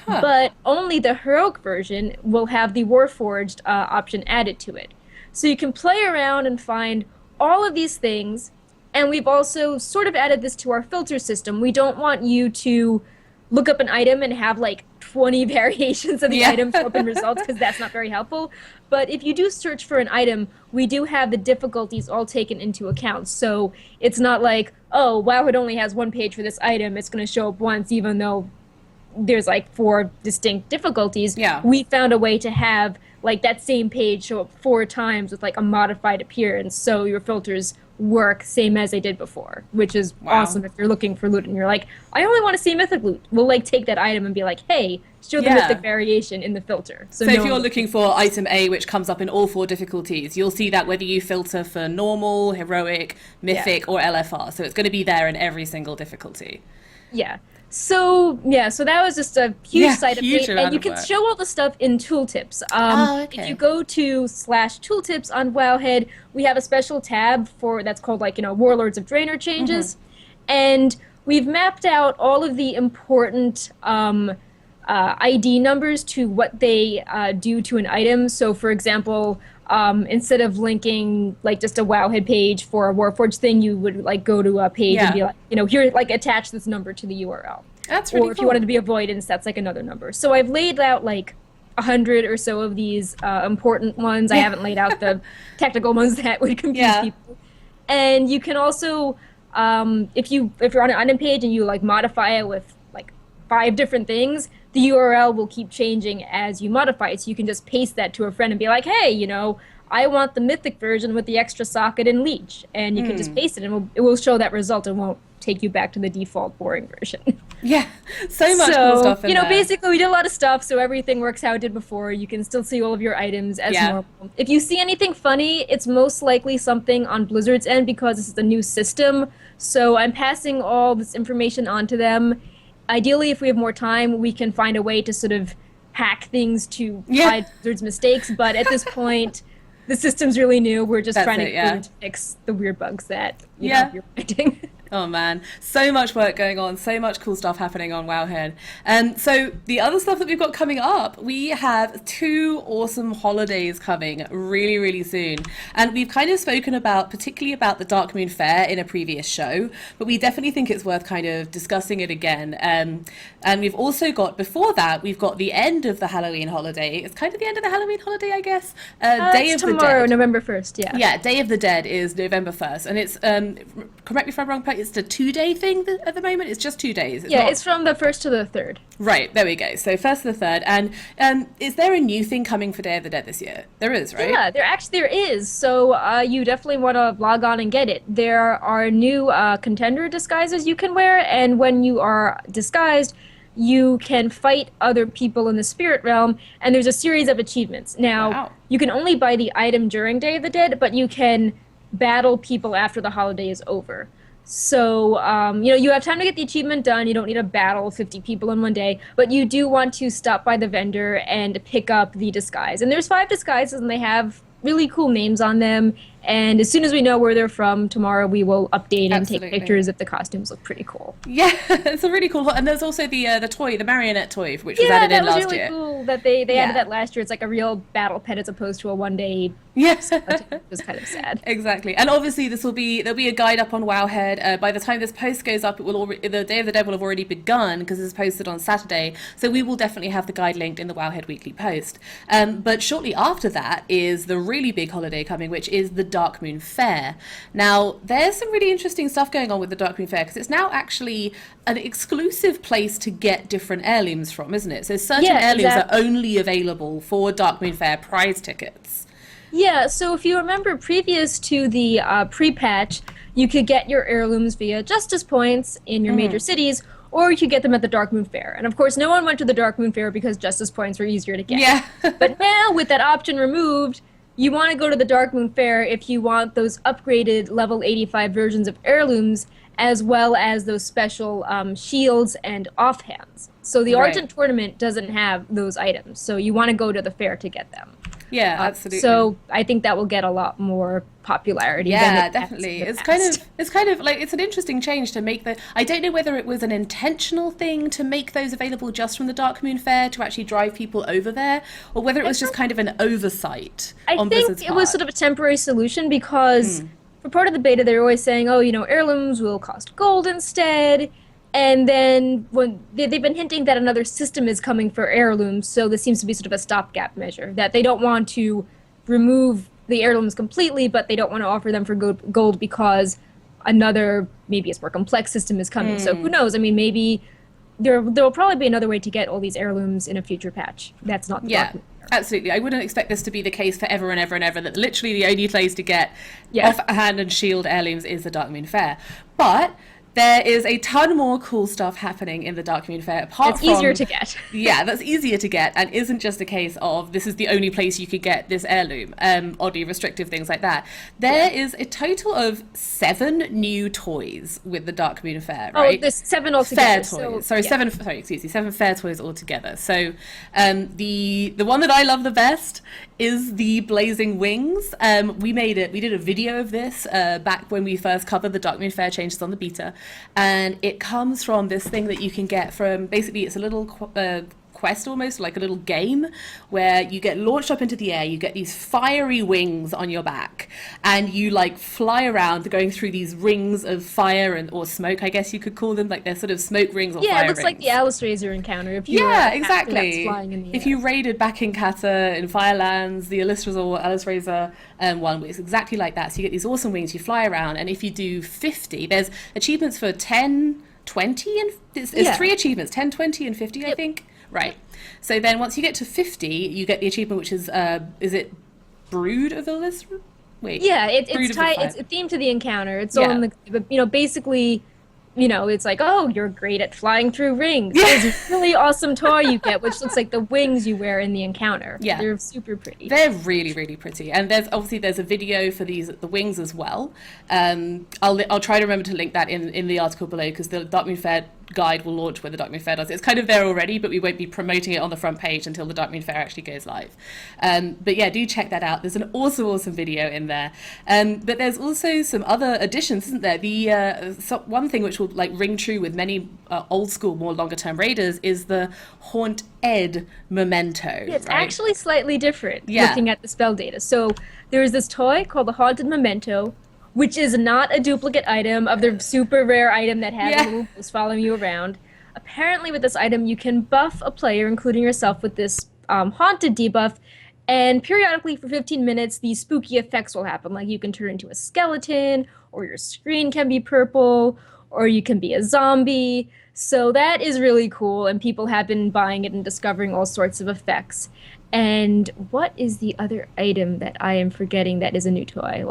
but only the Heroic version will have the Warforged option added to it. So you can play around and find all of these things, And we've also sort of added this to our filter system. We don't want you to look up an item and have like 20 variations of the item show up in results, because that's not very helpful. But if you do search for an item, we do have the difficulties all taken into account. So it's not like, oh, WoW, it only has one page for this item. It's going to show up once, even though there's like 4 distinct difficulties. Yeah. We found a way to have like that same page show up 4 times with like a modified appearance. So your filters work same as they did before, which is awesome if you're looking for loot and you're like, I only want to see mythic loot. We'll like take that item and be like, hey, show the mythic variation in the filter. So if you're looking for item A, which comes up in all 4 difficulties, you'll see that whether you filter for normal, heroic, mythic, or LFR. So it's going to be there in every single difficulty. Yeah. So that was just a huge site update, and you can show all the stuff in tooltips. If you go to /tooltips on Wowhead, we have a special tab for that's called Warlords of Draenor changes, and we've mapped out all of the important ID numbers to what they do to an item. So, for example, instead of linking like just a Wowhead page for a Warforged thing, you would like go to a page and be like, here, like attach this number to the URL. That's really cool. Or if you wanted to be avoidance, that's like another number. So I've laid out like 100 or so of these important ones. I haven't laid out the technical ones that would confuse people. And you can also, if you're on an item page and you like modify it with like 5 different things, the URL will keep changing as you modify it. So you can just paste that to a friend and be like, hey, I want the mythic version with the extra socket and leech. And you can just paste it and it will show that result and won't take you back to the default boring version. Yeah, so much cool stuff in there. Basically we did a lot of stuff, so everything works how it did before. You can still see all of your items as normal. If you see anything funny, it's most likely something on Blizzard's end because this is a new system. So I'm passing all this information on to them. Ideally, if we have more time, we can find a way to sort of hack things to hide Blizzard's mistakes, but at this point, the system's really new. We're just trying to fix the weird bugs that you're finding. Oh man, so much work going on, so much cool stuff happening on Wowhead. So the other stuff that we've got coming up, we have 2 awesome holidays coming really, really soon. And we've kind of spoken particularly about the Dark Moon Fair in a previous show, but we definitely think it's worth kind of discussing it again. And we've also got, before that, we've got the end of the Halloween holiday. It's kind of the end of the Halloween holiday, I guess. Day of the Dead. Tomorrow, November 1st, yeah. Yeah, Day of the Dead is November 1st. And it's, correct me if I'm wrong, it's a 2-day thing at the moment. It's just 2 days. It's from the 1st to the 3rd. Right, there we go. So 1st to the 3rd. And is there a new thing coming for Day of the Dead this year? There is, right? Yeah, there is. So you definitely want to log on and get it. There are new contender disguises you can wear, and when you are disguised, you can fight other people in the spirit realm, and there's a series of achievements. Now, you can only buy the item during Day of the Dead, but you can battle people after the holiday is over. So, you have time to get the achievement done. You don't need to battle 50 people in one day, but you do want to stop by the vendor and pick up the disguise. And there's 5 disguises, and they have really cool names on them. And as soon as we know where they're from, tomorrow we will update and take pictures if the costumes look pretty cool. Yeah, it's a really cool. And there's also the toy, the marionette toy, which was added in last year. Yeah, that was really cool that they added that last year. It's like a real battle pet as opposed to a one-day. Yes, it was kind of sad. Exactly. And obviously there'll be a guide up on Wowhead. By the time this post goes up, the Day of the Dead will have already begun because it's posted on Saturday. So we will definitely have the guide linked in the Wowhead Weekly post. But shortly after that is the really big holiday coming, which is the Dark Moon Fair. Now, there's some really interesting stuff going on with the Dark Moon Fair because it's now actually an exclusive place to get different heirlooms from, isn't it? So certain heirlooms are only available for Dark Moon Fair prize tickets. Yeah, so if you remember previous to the pre-patch, you could get your heirlooms via Justice Points in your major cities, or you could get them at the Dark Moon Fair. And of course, no one went to the Dark Moon Fair because Justice Points were easier to get. Yeah. But now, with that option removed, you want to go to the Dark Moon Fair if you want those upgraded level 85 versions of heirlooms, as well as those special shields and offhands. So the Argent tournament doesn't have those items, so you want to go to the fair to get them. Yeah, absolutely. So I think that will get a lot more popularity. Yeah, definitely. It's kind of like, it's an interesting change to make I don't know whether it was an intentional thing to make those available just from the Dark Moon Fair to actually drive people over there, or whether it was just kind of an oversight on Blizzard's part. I think it was sort of a temporary solution because for part of the beta, they're always saying, oh, heirlooms will cost gold instead. And then when they've been hinting that another system is coming for heirlooms, so this seems to be sort of a stopgap measure, that they don't want to remove the heirlooms completely, but they don't want to offer them for gold because another, maybe it's more complex system is coming. So who knows? I mean, maybe there'll probably be another way to get all these heirlooms in a future patch. That's not the document. Absolutely. I wouldn't expect this to be the case forever and ever and ever, that literally the only place to get off-hand and shield heirlooms is the Darkmoon Fair. But there is a ton more cool stuff happening in the Darkmoon Fair. It's easier to get. Yeah, that's easier to get, and isn't just a case of this is the only place you could get this heirloom, oddly restrictive things like that. There is a total of 7 new toys with the Darkmoon Fair, right? Oh, there's 7 altogether. Fair toys. Seven fair toys altogether. So the one that I love the best is the Blazing Wings. We did a video of this back when we first covered the Darkmoon Fair changes on the beta. And it comes from this thing that you can get from, basically it's a little quest, almost like a little game where you get launched up into the air, you get these fiery wings on your back, and you like fly around going through these rings of fire or smoke, I guess you could call them, like they're sort of smoke rings or fire rings. Yeah, it looks like the Alice Razor encounter if you exactly. Flying in the air. If you raided back in Kata in Firelands, the Alice Razor one was exactly like that. So you get these awesome wings, you fly around, and if you do 50, there's achievements for 10, 20, and there's 3 achievements, 10, 20, and 50, I think. Right. So then once you get to 50, you get the achievement, which is it Brood of Illus? Wait. Yeah, it's themed to the encounter. It's all in the, basically, it's like, oh, you're great at flying through rings. Yeah. There's a really awesome toy you get, which looks like the wings you wear in the encounter. Yeah. They're super pretty. They're really, really pretty. And there's a video for the wings as well. I'll try to remember to link that in the article below, because the Darkmoon Fair guide will launch when the Darkmoon Fair does. It's kind of there already, but we won't be promoting it on the front page until the Darkmoon Fair actually goes live. But yeah, do check that out. There's an awesome video in there. But there's also some other additions, isn't there? One thing which will like ring true with many old school, more longer term raiders is the Haunt Ed memento. Yeah, it's actually slightly different looking at the spell data. So there's this toy called the Haunted Memento, which is not a duplicate item of the super rare item that has a little ghost following you around. Apparently with this item, you can buff a player, including yourself, with this haunted debuff, and periodically for 15 minutes, these spooky effects will happen. Like you can turn into a skeleton, or your screen can be purple, or you can be a zombie. So that is really cool, and people have been buying it and discovering all sorts of effects. And what is the other item that I am forgetting that is a new toy?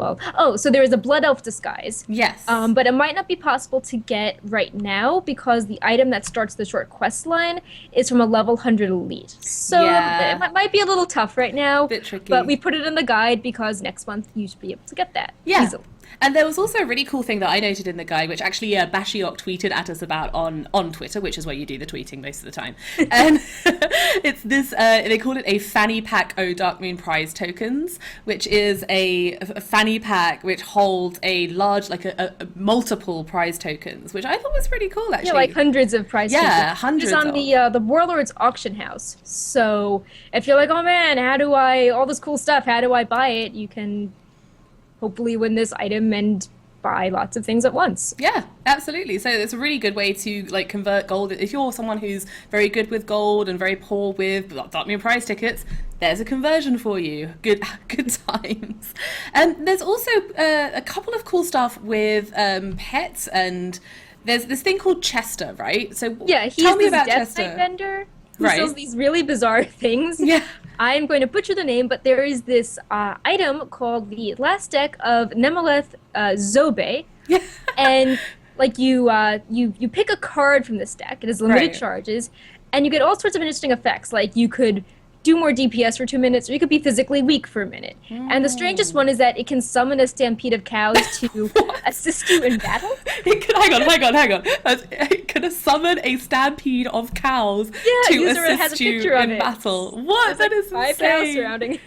So there is a Blood Elf disguise. Yes. But it might not be possible to get right now because the item that starts the short quest line is from a level 100 elite. So it might be a little tough right now. Bit tricky. But we put it in the guide because next month you should be able to get that easily. And there was also a really cool thing that I noted in the guide, which actually Bashiok tweeted at us about on Twitter, which is where you do the tweeting most of the time. And it's this, they call it a fanny pack O Darkmoon prize tokens, which is a fanny pack which holds a large, like a multiple prize tokens, which I thought was pretty cool, actually. Yeah, like hundreds of prize tokens. Yeah, hundreds. It's on the Warlords auction house. So if you're like, oh man, all this cool stuff, how do I buy it? You can hopefully win this item and buy lots of things at once. Yeah, absolutely. So it's a really good way to like convert gold. If you're someone who's very good with gold and very poor with Darkmoon prize tickets, there's a conversion for you. Good times. And there's also a couple of cool stuff with pets, and there's this thing called Chester, right? So he's tell me this about Death Chester. Knight vendor who sells these really bizarre things. Yeah. I'm going to butcher the name, but there is this item called the Last Deck of Nemeleth Zobe. Yeah. And like you pick a card from this deck. It has limited charges, and you get all sorts of interesting effects. Like you could do more DPS for 2 minutes, or you could be physically weak for a minute. And the strangest one is that it can summon a stampede of cows to assist you in battle. Hang on. It can summon a stampede of cows to assist you in battle. What? That is insane. 5 cows surrounding.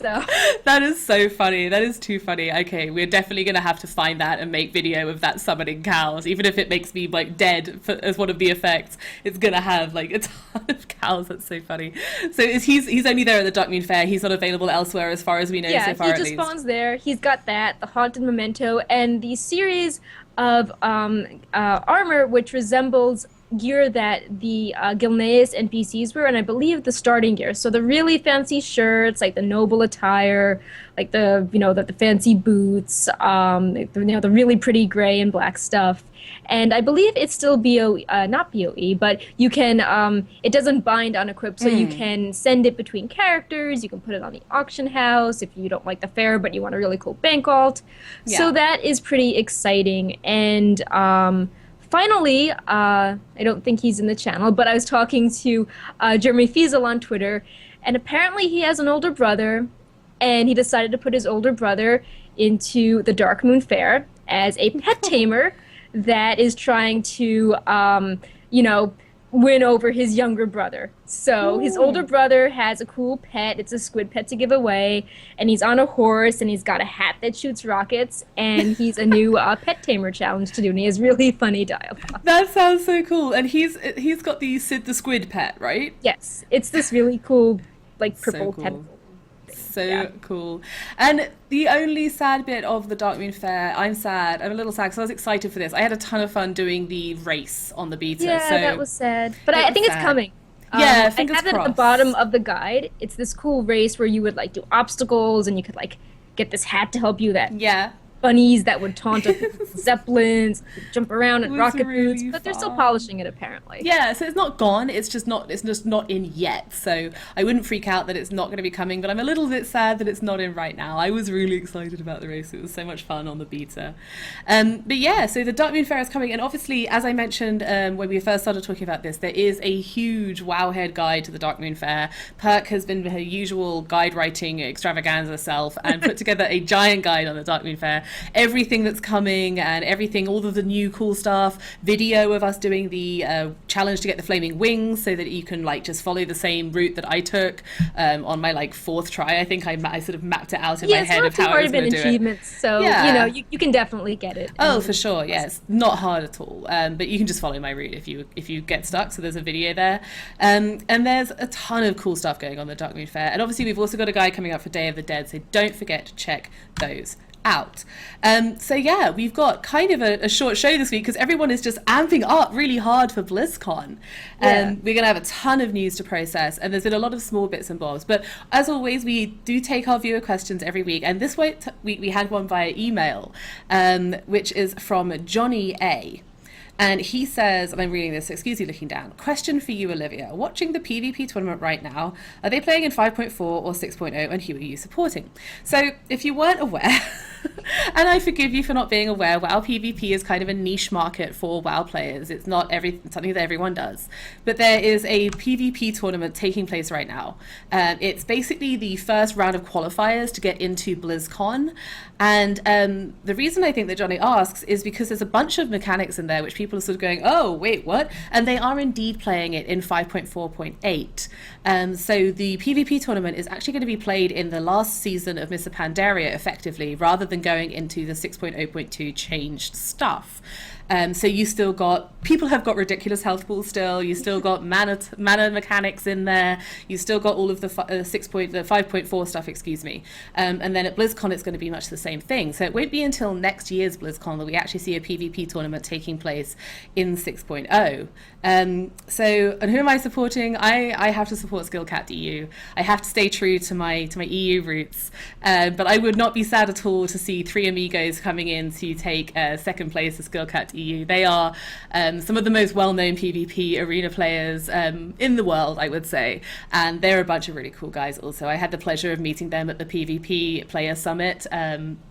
So That is so funny. That is too funny. Okay, we're definitely going to have to find that and make video of that summoning cows. Even if it makes me like dead as one of the effects, it's going to have like a ton of cows. That's so funny. So he's only there at the Darkmoon Fair. He's not available elsewhere as far as we know so far he at just least. spawns there. He's got that, the Haunted Memento, and the series of armor which resembles gear that the Gilneas NPCs wear, and I believe the starting gear. So the really fancy shirts, like the noble attire, like the fancy boots, the really pretty gray and black stuff. And I believe it's still not BOE, but you can, it doesn't bind on equip, so you can send it between characters, you can put it on the auction house if you don't like the fair, but you want a really cool bank alt. Yeah. So that is pretty exciting. And finally, I don't think he's in the channel, but I was talking to Jeremy Fiesel on Twitter, and apparently he has an older brother, and he decided to put his older brother into the Darkmoon Fair as a pet tamer that is trying to, win over his younger brother. So his older brother has a cool pet. It's a squid pet to give away, and he's on a horse, and he's got a hat that shoots rockets, and he's a new pet tamer challenge to do, and he has really funny dialogue. That sounds so cool. And he's got the Sid the Squid pet, right? Yes, it's this really cool, like purple tentacle. So cool. And the only sad bit of the Darkmoon Fair, I'm a little sad because I was excited for this. I had a ton of fun doing the race on the beta. Yeah, so that was sad. But I think it's coming. Yeah, I have it at the bottom of the guide. It's this cool race where you would like do obstacles, and you could like get this hat to help you bunnies that would taunt us with zeppelins, jump around in rocket boots, but they're still polishing it apparently. Yeah, so it's not gone. It's just not in yet. So I wouldn't freak out that it's not going to be coming, but I'm a little bit sad that it's not in right now. I was really excited about the race. It was so much fun on the beta. But yeah, so the Darkmoon Fair is coming, and obviously, as I mentioned when we first started talking about this, there is a huge Wowhead guide to the Darkmoon Fair. Perk has been her usual guide writing extravaganza self and put together a giant guide on the Darkmoon Fair. Everything that's coming and everything, all of the new cool stuff, video of us doing the challenge to get the flaming wings so that you can like just follow the same route that I took on my like fourth try. I think I sort of mapped it out in my head of how I was going to do it. Achievements, so you can definitely get it. Oh, for sure. Yeah, it's not hard at all. But you can just follow my route if you get stuck. So there's a video there, and there's a ton of cool stuff going on the Darkmoon Fair. And obviously we've also got a guide coming up for Day of the Dead, so don't forget to check those out. So yeah, we've got kind of a short show this week because everyone is just amping up really hard for BlizzCon. We're going to have a ton of news to process, and there's been a lot of small bits and bobs. But as always, we do take our viewer questions every week, and this week we had one via email, which is from Johnny A. And he says, and I'm reading this, so excuse you looking down. Question for you, Olivia. Watching the PvP tournament right now, are they playing in 5.4 or 6.0, and who are you supporting? So if you weren't aware, and I forgive you for not being aware, WoW PvP is kind of a niche market for WoW players. It's not something that everyone does. But there is a PvP tournament taking place right now. It's basically the first round of qualifiers to get into BlizzCon. And the reason I think that Johnny asks is because there's a bunch of mechanics in there which people are sort of going, oh, wait, what? And they are indeed playing it in 5.4.8. So the PvP tournament is actually going to be played in the last season of Mists of Pandaria, effectively, rather than going into the 6.0.2 changed stuff. So you still people have got ridiculous health pools still, you still got mana mechanics in there, you still got all of the 5.4 stuff, excuse me. And then at BlizzCon it's going to be much the same thing. So it won't be until next year's BlizzCon that we actually see a PvP tournament taking place in 6.0. So, and who am I supporting? I have to support Skillcat EU. I have to stay true to my EU roots. But I would not be sad at all to see 3 amigos coming in to take second place at Skillcat EU. They are some of the most well-known PvP arena players in the world, I would say. And they're a bunch of really cool guys also. I had the pleasure of meeting them at the PvP Player Summit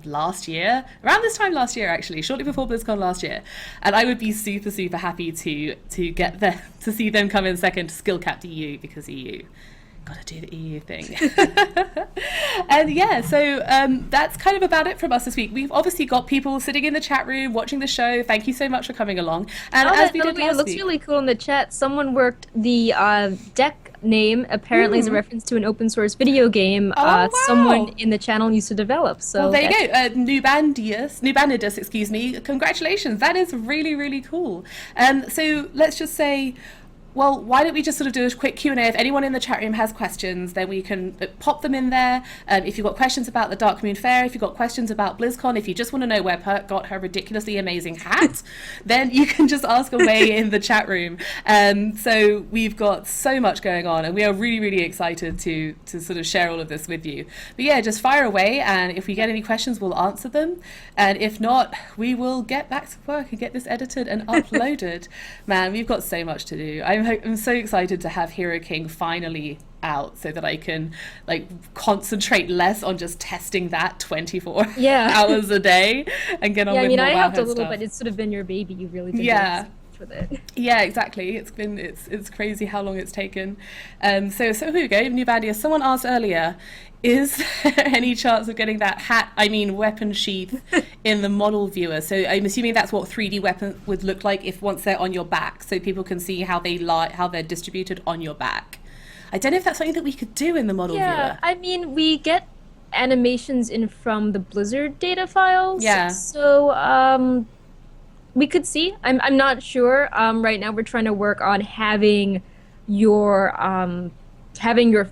last year, around this time last year actually, shortly before BlizzCon last year. And I would be super, super happy to get there, to see them come in second to Skillcat EU, because EU. Gotta do the EU thing. And yeah, so that's kind of about it from us this week. We've obviously got people sitting in the chat room watching the show. Thank you so much for coming along. And as we did last week, it looks really cool in the chat. Someone worked the deck name apparently is a reference to an open source video game Oh, someone wow. in the channel used to develop. So Well, there you go. Nubanidus, excuse me. Congratulations. That is really, really cool. So let's just say, well, why don't we just sort of do a quick Q&A? If anyone in the chat room has questions, then we can pop them in there. If you've got questions about the Dark Moon Fair, if you've got questions about BlizzCon, if you just want to know where Perk got her ridiculously amazing hat, then you can just ask away in the chat room. So we've got so much going on, and we are really, really excited to sort of share all of this with you. But yeah, just fire away, and if we get any questions, we'll answer them. And if not, we will get back to work and get this edited and uploaded. Man, we've got so much to do. I'm so excited to have Hero King finally out so that I can like concentrate less on just testing that 24 hours a day and get on with more I helped a little, stuff. but it's sort of been your baby. You've really been with it. Yeah, exactly. It's crazy how long it's taken. So here we go. New Bandia. Someone asked earlier, is there any chance of getting that weapon sheath in the model viewer? So I'm assuming that's what 3D weapons would look like if once they're on your back, so people can see how they're distributed on your back. I don't know if that's something that we could do in the model viewer. Yeah, I mean, we get animations in from the Blizzard data files. Yeah. So we could see. I'm not sure. Right now we're trying to work on having your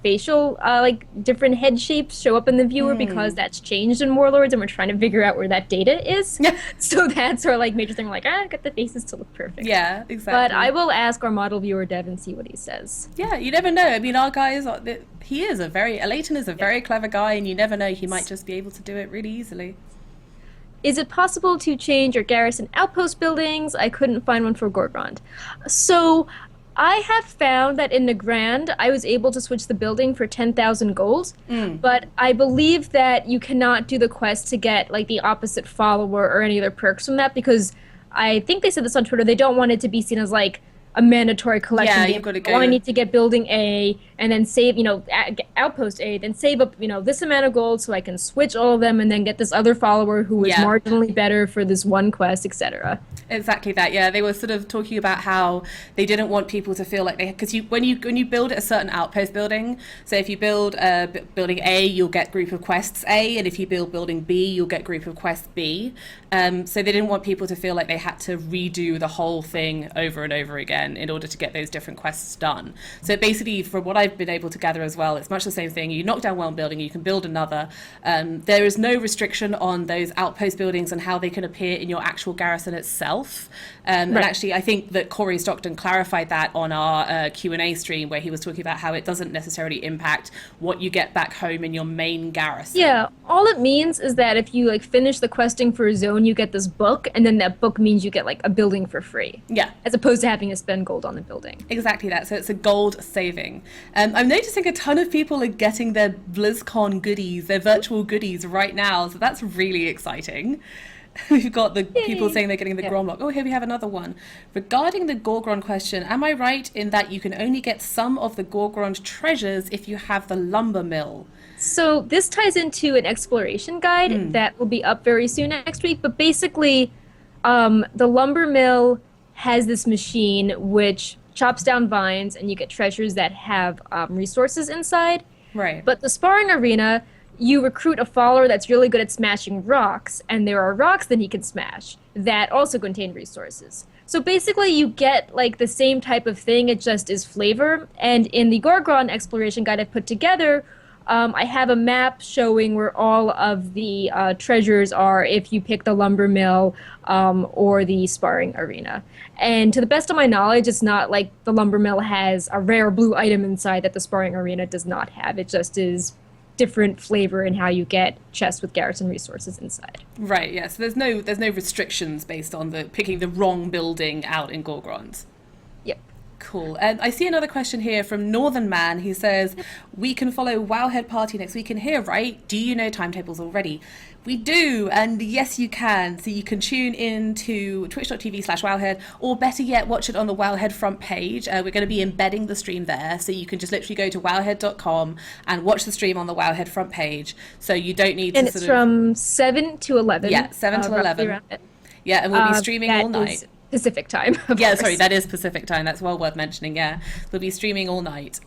facial like different head shapes show up in the viewer because that's changed in Warlords, and we're trying to figure out where that data is. So that's our like major thing. We're like, get the faces to look perfect. Yeah, exactly. But I will ask our model viewer dev and see what he says. Yeah, you never know. I mean, our guys, Leighton is a very clever guy, and you never know, he might just be able to do it really easily. Is it possible to change your garrison outpost buildings? I couldn't find one for Gorgrond. So I have found that in the Grand, I was able to switch the building for 10,000 gold, but I believe that you cannot do the quest to get like the opposite follower or any other perks from that, because I think they said this on Twitter, they don't want it to be seen as like a mandatory collection. Yeah, you've got to go. I need to get building A and then save, outpost A, then save up, this amount of gold so I can switch all of them and then get this other follower who is marginally better for this one quest, etc. Exactly that. Yeah, they were sort of talking about how they didn't want people to feel like because when you build a certain outpost building, so if you build building A, you'll get group of quests A, and if you build building B, you'll get group of quests B. So they didn't want people to feel like they had to redo the whole thing over and over again in order to get those different quests done. So basically, from what I've been able to gather as well, it's much the same thing. You knock down one building, you can build another. There is no restriction on those outpost buildings and how they can appear in your actual garrison itself. And actually, I think that Corey Stockton clarified that on our Q&A stream, where he was talking about how it doesn't necessarily impact what you get back home in your main garrison. Yeah, all it means is that if you finish the questing for a zone, you get this book, and then that book means you get a building for free. Yeah. As opposed to having to spend gold on the building. Exactly that. So it's a gold saving. I'm noticing a ton of people are getting their BlizzCon goodies, their virtual goodies right now. So that's really exciting. We've got the people saying they're getting the Gromlock. Oh, here we have another one. Regarding the Gorgrond question, am I right in that you can only get some of the Gorgrond treasures if you have the lumber mill? So this ties into an exploration guide that will be up very soon next week. But basically, the lumber mill has this machine which chops down vines, and you get treasures that have resources inside. Right. But the sparring arena, you recruit a follower that's really good at smashing rocks, and there are rocks that he can smash that also contain resources. So basically you get the same type of thing, it just is flavor. And in the Gorgon exploration guide I put together, I have a map showing where all of the treasures are if you pick the lumber mill or the sparring arena. And to the best of my knowledge, it's not like the lumber mill has a rare blue item inside that the sparring arena does not have. It just is different flavor in how you get chests with garrison resources inside. Right, yeah. So there's no restrictions based on picking the wrong building out in Gorgrond. Yep. Cool. And I see another question here from Northern Man. He says, we can follow Wowhead Party next week in here, right? Do you know timetables already? We do, and yes, you can. So you can tune in to twitch.tv/Wowhead, or better yet, watch it on the Wowhead front page. We're going to be embedding the stream there, so you can just literally go to wowhead.com and watch the stream on the Wowhead front page. So you don't need and it's from 7 to 11. Yeah, 7 to 11. Yeah, and we'll be streaming all night. Pacific time. Yeah, sorry, that is Pacific time. That's well worth mentioning. Yeah, we'll be streaming all night.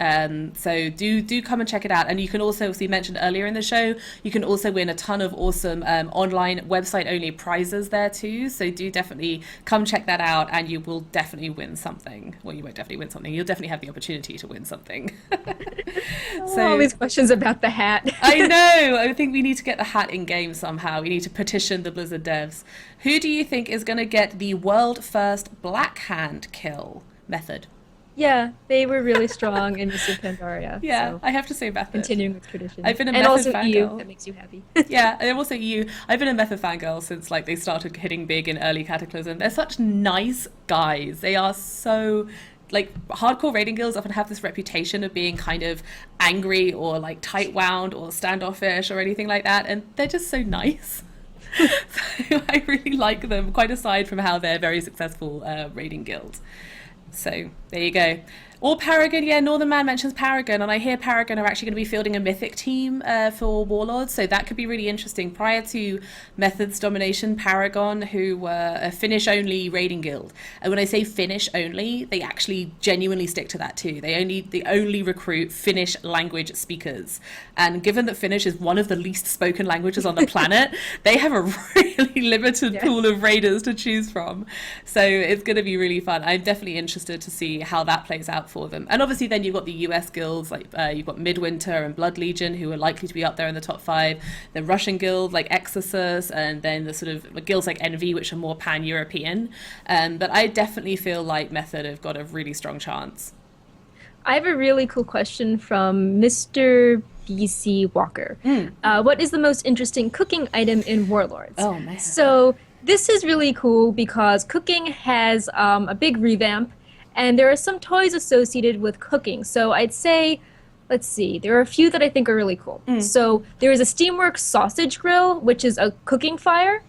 So do come and check it out. And you can also, as we mentioned earlier in the show, you can also win a ton of awesome online website only prizes there too. So do definitely come check that out, and you will definitely win something. Well, you won't definitely win something. You'll definitely have the opportunity to win something. So all these questions about the hat. I know. I think we need to get the hat in game somehow. We need to petition the Blizzard devs. Who do you think is going to get the world first black hand kill method? Yeah, they were really strong in Mists of Pandaria. Yeah, so I have to say Method. continuing with tradition. I've been a and Method also fangirl. EU, that makes you happy. Yeah, and also you. I've been a Method fangirl since like they started hitting big in early Cataclysm. They're such nice guys. They are so like hardcore raiding guilds often have this reputation of being kind of angry or like tight wound or standoffish or anything like that, and they're just so nice. So I really like them, quite aside from how they're very successful raiding guilds. So there you go. Or Paragon, yeah, Northern Man mentions Paragon, and I hear Paragon are actually going to be fielding a Mythic team for Warlords, so that could be really interesting. Prior to Method's domination, Paragon, who were a Finnish-only raiding guild, and when I say Finnish-only, they actually genuinely stick to that too. They only recruit Finnish language speakers, and given that Finnish is one of the least spoken languages on the planet, they have a really limited pool of raiders to choose from. So it's going to be really fun. I'm definitely interested to see how that plays out for them. And obviously then you've got the US guilds, like you've got Midwinter and Blood Legion, who are likely to be up there in the top 5. The Russian guild like Exorcist, and then the sort of guilds like Envy, which are more pan-European. But I definitely feel like Method have got a really strong chance. I have a really cool question from Mr. BC Walker. What is the most interesting cooking item in Warlords? Oh, man. So this is really cool because cooking has a big revamp, and there are some toys associated with cooking. So I'd say, let's see, there are a few that I think are really cool. So there is a Steamworks sausage grill, which is a cooking fire.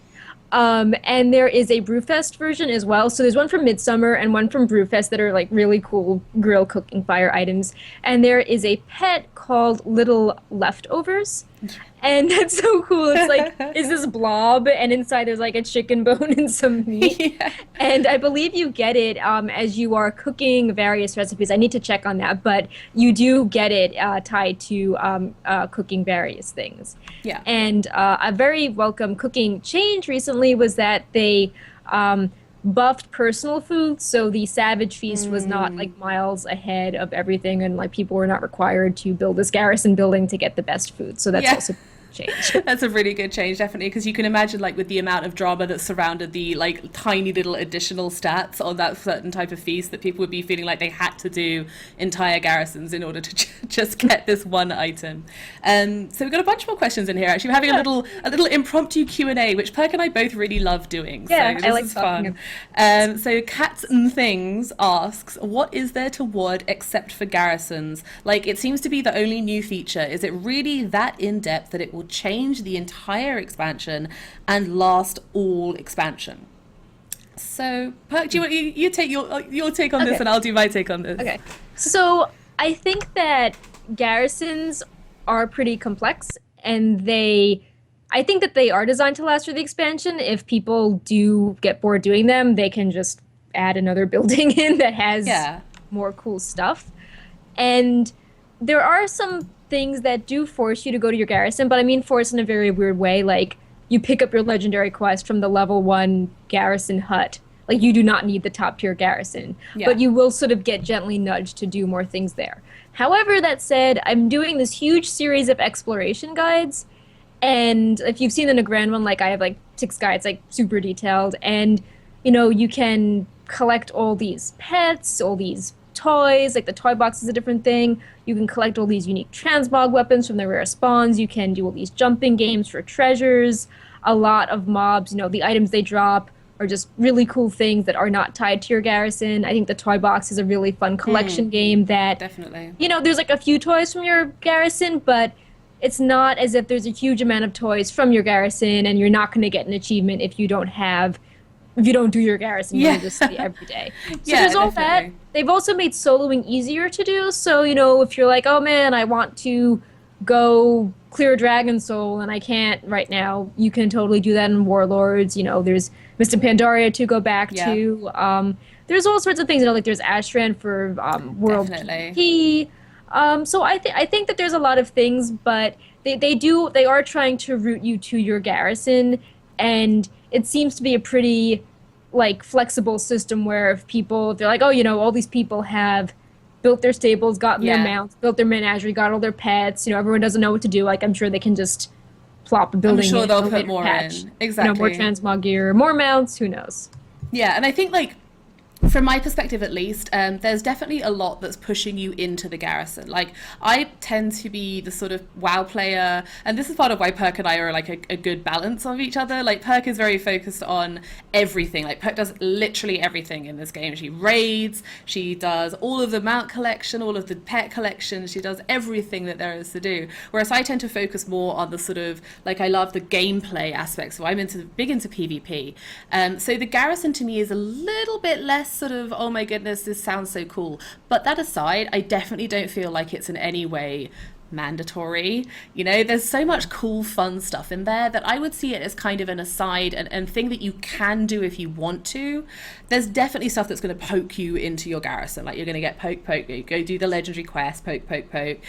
And there is a Brewfest version as well. So there's one from Midsummer and one from Brewfest that are like really cool grill cooking fire items. And there is a pet called Little Leftovers. And that's so cool. It's like, is this blob? And inside there's like a chicken bone and some meat. Yeah. And I believe you get it as you are cooking various recipes. I need to check on that. But you do get it tied to cooking various things. Yeah. And a very welcome cooking change recently was that they buffed personal food, so the Savage Feast was not like miles ahead of everything, and like people were not required to build this garrison building to get the best food. So that's also change. That's a really good change, definitely, because you can imagine like with the amount of drama that surrounded the like tiny little additional stats on that certain type of feast, that people would be feeling like they had to do entire garrisons in order to just get this one item. So we've got a bunch more questions in here. Actually, we're having a little impromptu Q&A, which Perk and I both really love doing. Yeah, so this I like is fun. So Cats and Things asks, what is there to WoD except for garrisons? Like, it seems to be the only new feature. Is it really that in-depth that it will change the entire expansion and last all expansion? So, Perk, do you take your take on this, and I'll do my take on this. Okay. So I think that garrisons are pretty complex, and I think that they are designed to last through the expansion. If people do get bored doing them, they can just add another building in that has more cool stuff. And there are some things that do force you to go to your garrison, but I mean force in a very weird way. Like, you pick up your legendary quest from the level 1 garrison hut. Like, you do not need the top tier garrison, but you will sort of get gently nudged to do more things there. However, that said, I'm doing this huge series of exploration guides, and if you've seen the Nagrand one, like I have like 6 guides, like super detailed, and you know, you can collect all these pets, all these toys, like the toy box is a different thing. You can collect all these unique transmog weapons from the rare spawns. You can do all these jumping games for treasures. A lot of mobs, you know, the items they drop are just really cool things that are not tied to your garrison. I think the toy box is a really fun collection game that, definitely, you know, there's like a few toys from your garrison, but it's not as if there's a huge amount of toys from your garrison, and you're not going to get an achievement if you don't do your garrison religiously every day. So there's all that. They've also made soloing easier to do. So, you know, if you're like, oh man, I want to go clear a dragon soul, and I can't right now. You can totally do that in Warlords. There's Mr. Pandaria to go back to. There's all sorts of things. Like there's Astran for World Definitely. PvP. So I think that there's a lot of things, but they are trying to route you to your garrison, and it seems to be a pretty like flexible system where if they're like, oh, all these people have built their stables, gotten their mounts, built their menagerie, got all their pets. Everyone doesn't know what to do. Like I'm sure they can just plop a building. I'm sure in they'll a put later more patch. in. Exactly. More transmog gear, more mounts. Who knows? Yeah, and I think like from my perspective at least, there's definitely a lot that's pushing you into the garrison. Like, I tend to be the sort of WoW player, and this is part of why Perk and I are like a good balance of each other. Like, Perk is very focused on everything. Like, Perk does literally everything in this game. She raids, she does all of the mount collection, all of the pet collection, she does everything that there is to do. Whereas I tend to focus more on the sort of, like, I love the gameplay aspects, so I'm big into PvP. So the garrison to me is a little bit less sort of, oh my goodness, this sounds so cool. But that aside, I definitely don't feel like it's in any way mandatory. There's so much cool fun stuff in there that I would see it as kind of an aside and thing that you can do if you want to. There's definitely stuff that's going to poke you into your garrison. Like, you're going to get poke, go do the legendary quest, poke, Right.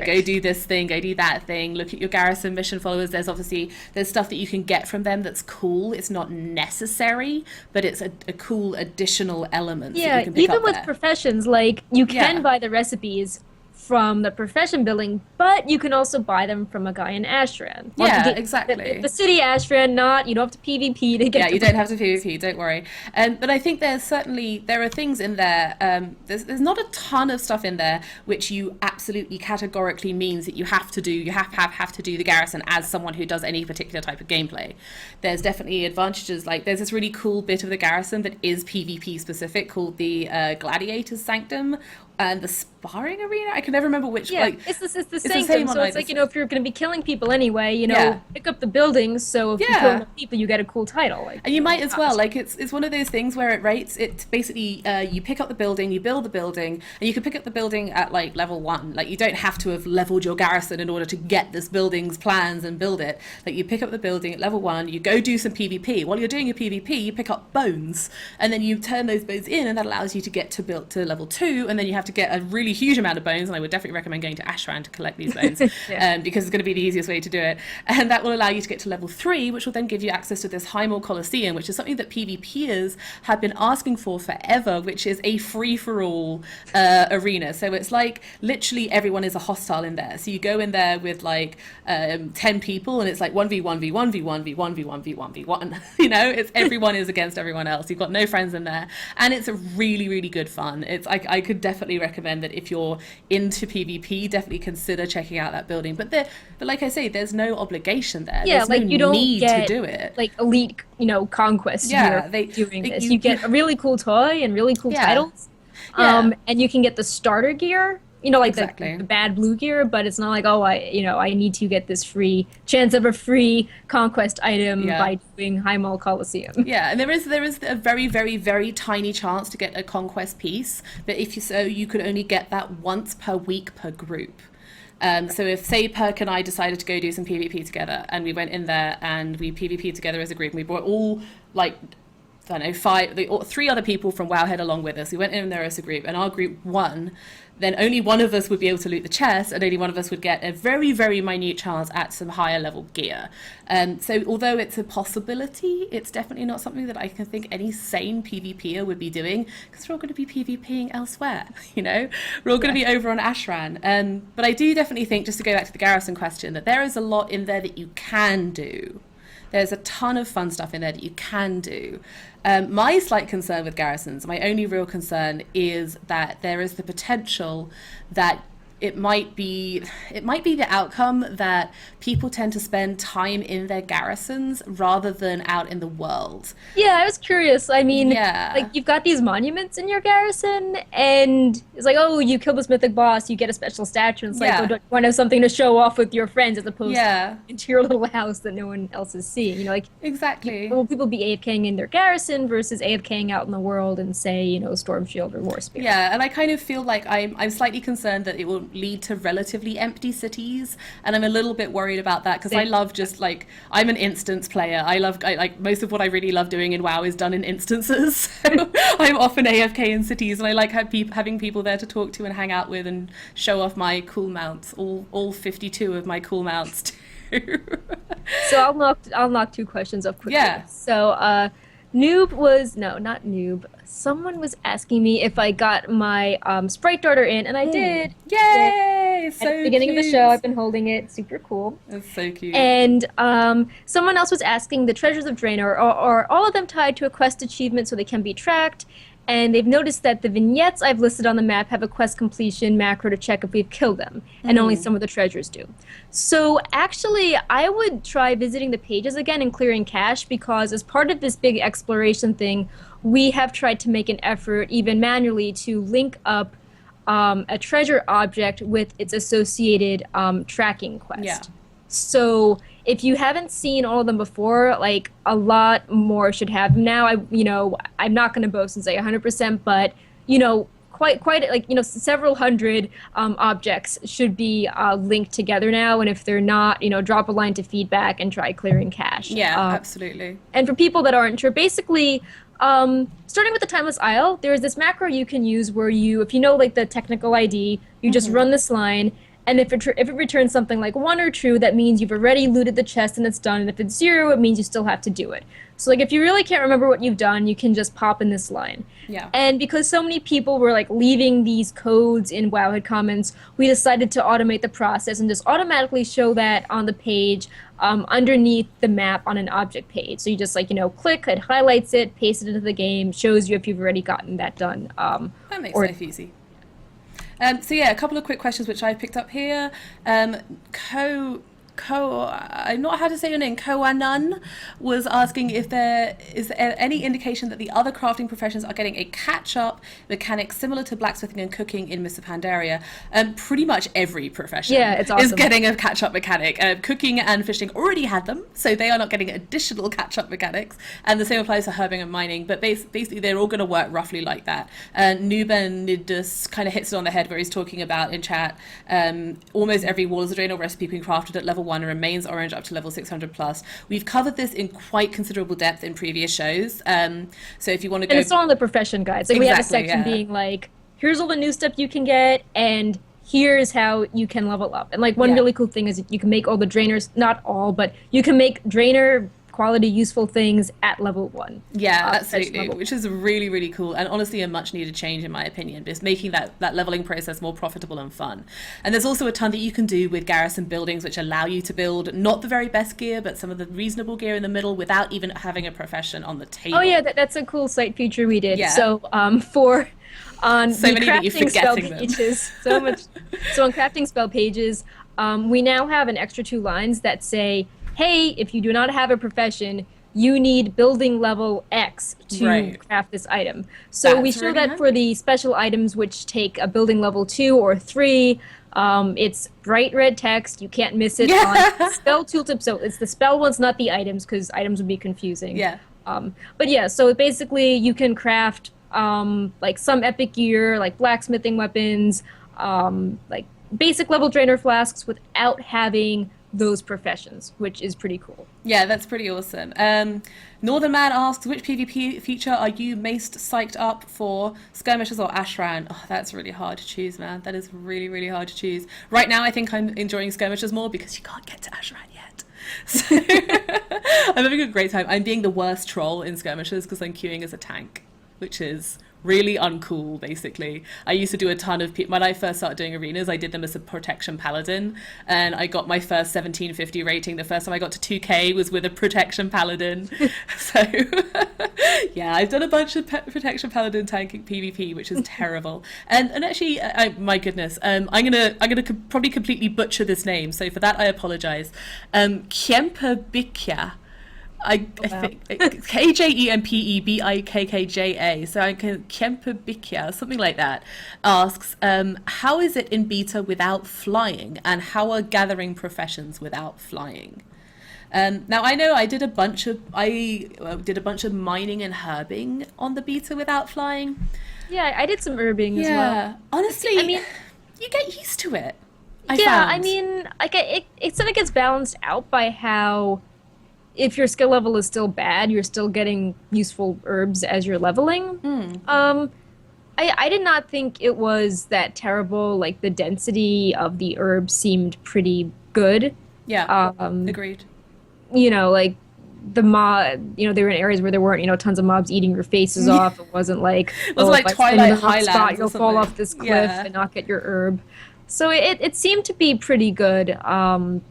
go do this thing, go do that thing, look at your garrison mission followers. There's stuff that you can get from them that's cool. It's not necessary, but it's a cool additional element that you can pick even up with there. professions, like you can buy the recipes from the profession building, but you can also buy them from a guy in Astran. Exactly. The city Astran, you don't have to PvP to get. Yeah, you don't have to PvP, don't worry. But I think there are things in there. There's not a ton of stuff in there which you absolutely categorically means that you have to do. You have to do the garrison as someone who does any particular type of gameplay. There's definitely advantages. Like, there's this really cool bit of the garrison that is PvP specific called the Gladiator's Sanctum. And the sparring arena, I can never remember which. Yeah, like, it's the same same. on So it's either like, if you're going to be killing people anyway, pick up the buildings. So if you kill enough people, you get a cool title. Like, and you might as well. Like, it's one of those things where it rates. It's basically you pick up the building, you build the building, and you can pick up the building at like level 1. Like, you don't have to have leveled your garrison in order to get this building's plans and build it. Like, you pick up the building at level 1, you go do some PvP. While you're doing your PvP, you pick up bones, and then you turn those bones in, and that allows you to get to build to level 2, and then you have to get a really huge amount of bones, and I would definitely recommend going to Ashran to collect these bones because it's going to be the easiest way to do it, and that will allow you to get to level 3, which will then give you access to this Highmore Colosseum, which is something that PvPers have been asking for forever, which is a free-for-all arena. So it's like literally everyone is a hostile in there. So you go in there with like 10 people, and it's like 1v1v1v1v1v1v1. It's everyone is against everyone else. You've got no friends in there, and it's a really, really good fun. I could definitely recommend that if you're into PvP, definitely consider checking out that building. But like I say, there's no obligation there. Yeah, there's like, no you don't need get to do it. like elite, conquest doing this. You get a really cool toy and really cool titles. And you can get the starter gear, like the bad blue gear, but it's not like, oh, I need to get this free chance of a free conquest item by doing Highmall Coliseum. Yeah, and there is a very, very, very tiny chance to get a conquest piece, but you could only get that once per week per group. So if, say, Perk and I decided to go do some PvP together, and we went in there and we PvP together as a group, and we brought all, like, I don't know, 3 other people from Wowhead along with us. We went in there as a group, and our group won. Then only one of us would be able to loot the chest, and only one of us would get a very, very minute chance at some higher level gear. So although it's a possibility, it's definitely not something that I can think any sane PvPer would be doing, because we're all going to be PvPing elsewhere, We're all going to be over on Ashran. But I do definitely think, just to go back to the garrison question, that there is a lot in there that you can do. There's a ton of fun stuff in there that you can do. My slight concern with garrisons, my only real concern, is that there is the potential that it might be the outcome that people tend to spend time in their garrisons rather than out in the world. Yeah, I was curious. I mean, like, you've got these monuments in your garrison, and it's like, oh, you kill this mythic boss, you get a special statue, and it's like, oh, don't you want to have something to show off with your friends as opposed to into your little house that no one else is seeing? Exactly. Will people be AFKing in their garrison versus AFKing out in the world and, say, Storm Shield or War Spear? Yeah, and I kind of feel like I'm slightly concerned that it will lead to relatively empty cities, and I'm a little bit worried about that because I love just like, I'm an instance player. I like most of what I really love doing in WoW is done in instances. So I'm often AFK in cities, and I like having people there to talk to and hang out with and show off my cool mounts, all 52 of my cool mounts too. So I'll knock two questions up quickly. Yeah. So Noob was no, not Noob. Someone was asking me if I got my sprite darter in, and I did. Yay! So at the beginning of the show, I've been holding it. Super cool. That's so cute. And someone else was asking, the treasures of Draenor, are all of them tied to a quest achievement so they can be tracked? And they've noticed that the vignettes I've listed on the map have a quest completion macro to check if we've killed them, and only some of the treasures do. So actually, I would try visiting the pages again and clearing cache, because as part of this big exploration thing, we have tried to make an effort, even manually, to link up a treasure object with its associated tracking quest. Yeah. So if you haven't seen all of them before, like, a lot more should have them now. I'm not going to boast and say 100%, but quite like several hundred objects should be linked together now. And if they're not, drop a line to feedback and try clearing cache. Yeah, absolutely. And for people that aren't sure, basically, starting with the Timeless Isle, there's this macro you can use where if you know like the technical ID, you just run this line. And if it returns something like 1 or true, that means you've already looted the chest and it's done. And if it's 0, it means you still have to do it. So like if you really can't remember what you've done, you can just pop in this line. Yeah. And because so many people were like leaving these codes in Wowhead comments, we decided to automate the process and just automatically show that on the page underneath the map on an object page. So you just click, it highlights it, paste it into the game, shows you if you've already gotten that done. That makes life easy. So yeah, a couple of quick questions which I've picked up here. I'm not how to say your name, Koanun was asking if there is any indication that the other crafting professions are getting a catch-up mechanic similar to blacksmithing and cooking in Mists of Pandaria. Pretty much every profession it's awesome. is getting a catch-up mechanic. Cooking and fishing already had them, so they are not getting additional catch-up mechanics, and the same applies to herbing and mining, but basically they're all going to work roughly like that. Nuben Nidus kind of hits it on the head where he's talking about in chat, almost every Warlords of Draenor recipe being crafted at level 1 and remains orange up to level 600 plus. We've covered this in quite considerable depth in previous shows. So if you want to go... And it's all in the profession guides. Like, we have a section being like, here's all the new stuff you can get, and here's how you can level up. And like one really cool thing is you can make all the drainers, not all, but you can make drainer quality useful things at level 1. Yeah, absolutely, which is really, really cool, and honestly a much needed change in my opinion, just making that leveling process more profitable and fun. And there's also a ton that you can do with garrison buildings which allow you to build not the very best gear, but some of the reasonable gear in the middle without even having a profession on the table. Oh yeah, that's a cool site feature we did. So for on so the crafting spell pages, so on crafting spell pages, we now have an extra 2 lines that say, hey, if you do not have a profession, you need building level X to craft this item. So we show that for the special items which take a building level 2 or 3. It's bright red text. You can't miss it on spell tooltip. So it's the spell ones, not the items, because items would be confusing. Yeah. But yeah, so basically you can craft like some epic gear, like blacksmithing weapons, like basic level drainer flasks without having those professions, which is pretty cool. Yeah, that's pretty awesome. Northern Man asks, which PvP feature are you most psyched up for, skirmishes or Ashran? Oh, that's really hard to choose, man. That is really, really hard to choose. Right now, I think I'm enjoying skirmishes more because you can't get to Ashran yet. So I'm having a great time. I'm being the worst troll in skirmishes because I'm queuing as a tank, which is really uncool, basically. I used to do a ton of when I first started doing arenas, I did them as a protection paladin, and I got my first 1750 rating. The first time I got to 2k was with a protection paladin. So yeah, I've done a bunch of protection paladin tanking PvP, which is terrible. And actually, my goodness, I'm gonna probably completely butcher this name, so for that I apologize. Kjempebikja. I think Kjempebikja, so I can Kjempebikja, something like that, asks, how is it in beta without flying, and how are gathering professions without flying? Now I know I did a bunch of mining and herbing on the beta without flying. Yeah, I did some herbing as well. Honestly, I mean, you get used to it. I Yeah, I found. mean, like it sort of gets balanced out by how if your skill level is still bad, you're still getting useful herbs as you're leveling. I did not think it was that terrible. Like the density of the herbs seemed pretty good. Yeah, Um, agreed. like the mob, they were in areas where there weren't, tons of mobs eating your faces off. It wasn't like, It was oh, if like I stand in Twilight the wrong spot, Highlands or you'll fall off something. this cliff Yeah. and not get your herb. So it seemed to be pretty good.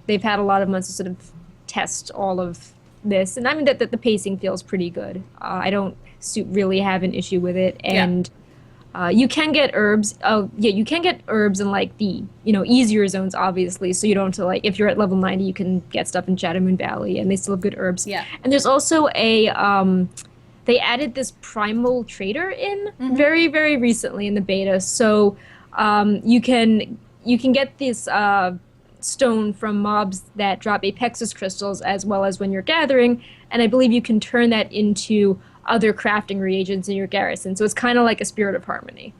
They've had a lot of months to sort of test all of this, and I mean that the pacing feels pretty good. I don't really have an issue with it, Yeah. and you can get herbs. Oh, yeah, you can get herbs in like the easier zones, obviously. So you don't have to like if you're at level 90, you can get stuff in Shadow Moon Valley, and they still have good herbs. Yeah. And there's also they added this primal trader in very very recently in the beta, so you can get this stone from mobs that drop Apexus crystals as well as when you're gathering, and I believe you can turn that into other crafting reagents in your garrison. So it's kind of like a spirit of harmony.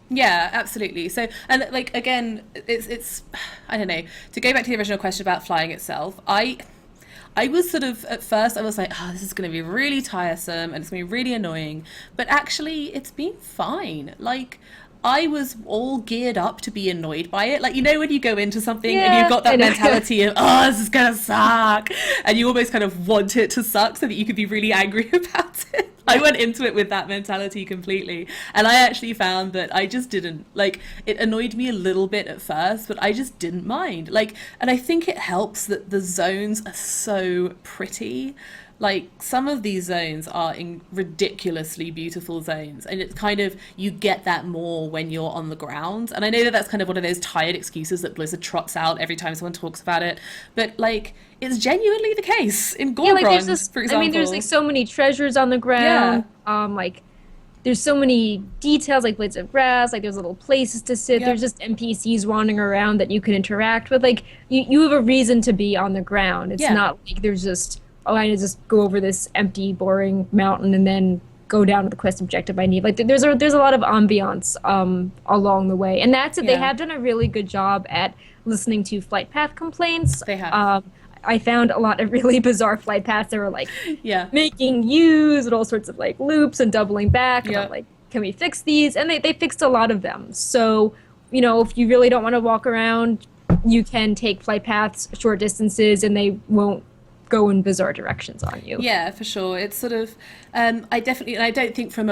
Yeah, absolutely. So, and like again, it's I don't know. To go back to the original question about flying itself, I was sort of at first I was like, oh, this is going to be really tiresome and it's going to be really annoying, but actually it's been fine. Like I was all geared up to be annoyed by it. Like, when you go into something and you've got I that know. mentality of, oh, this is going to suck. And you almost kind of want it to suck so that you could be really angry about it. I went into it with that mentality completely. And I actually found that I just didn't, like, it annoyed me a little bit at first, but I just didn't mind. Like, and I think it helps that the zones are so pretty. Like some of these zones are in ridiculously beautiful zones, and it's kind of you get that more when you're on the ground. And I know that that's kind of one of those tired excuses that Blizzard trots out every time someone talks about it, but like it's genuinely the case in Yeah, like there's Gorgrond, this. for I mean, there's example. like so many treasures on the ground. Like there's so many details, like blades of grass. Like there's little places to sit. Yep. There's just NPCs wandering around that you can interact with. Like you have a reason to be on the ground. It's Yeah. not like there's just I need to just go over this empty, boring mountain and then go down to the quest objective I need. Like there's a lot of ambiance along the way, and that's it. They Yeah. have done a really good job at listening to flight path complaints. They have. I found a lot of really bizarre flight paths that were like Yeah. making U's and all sorts of like loops and doubling back. And Yeah. I'm like, can we fix these? And they fixed a lot of them. So, if you really don't want to walk around, you can take flight paths short distances and they won't go in bizarre directions on you. Yeah, for sure. It's sort of, I definitely, and I don't think from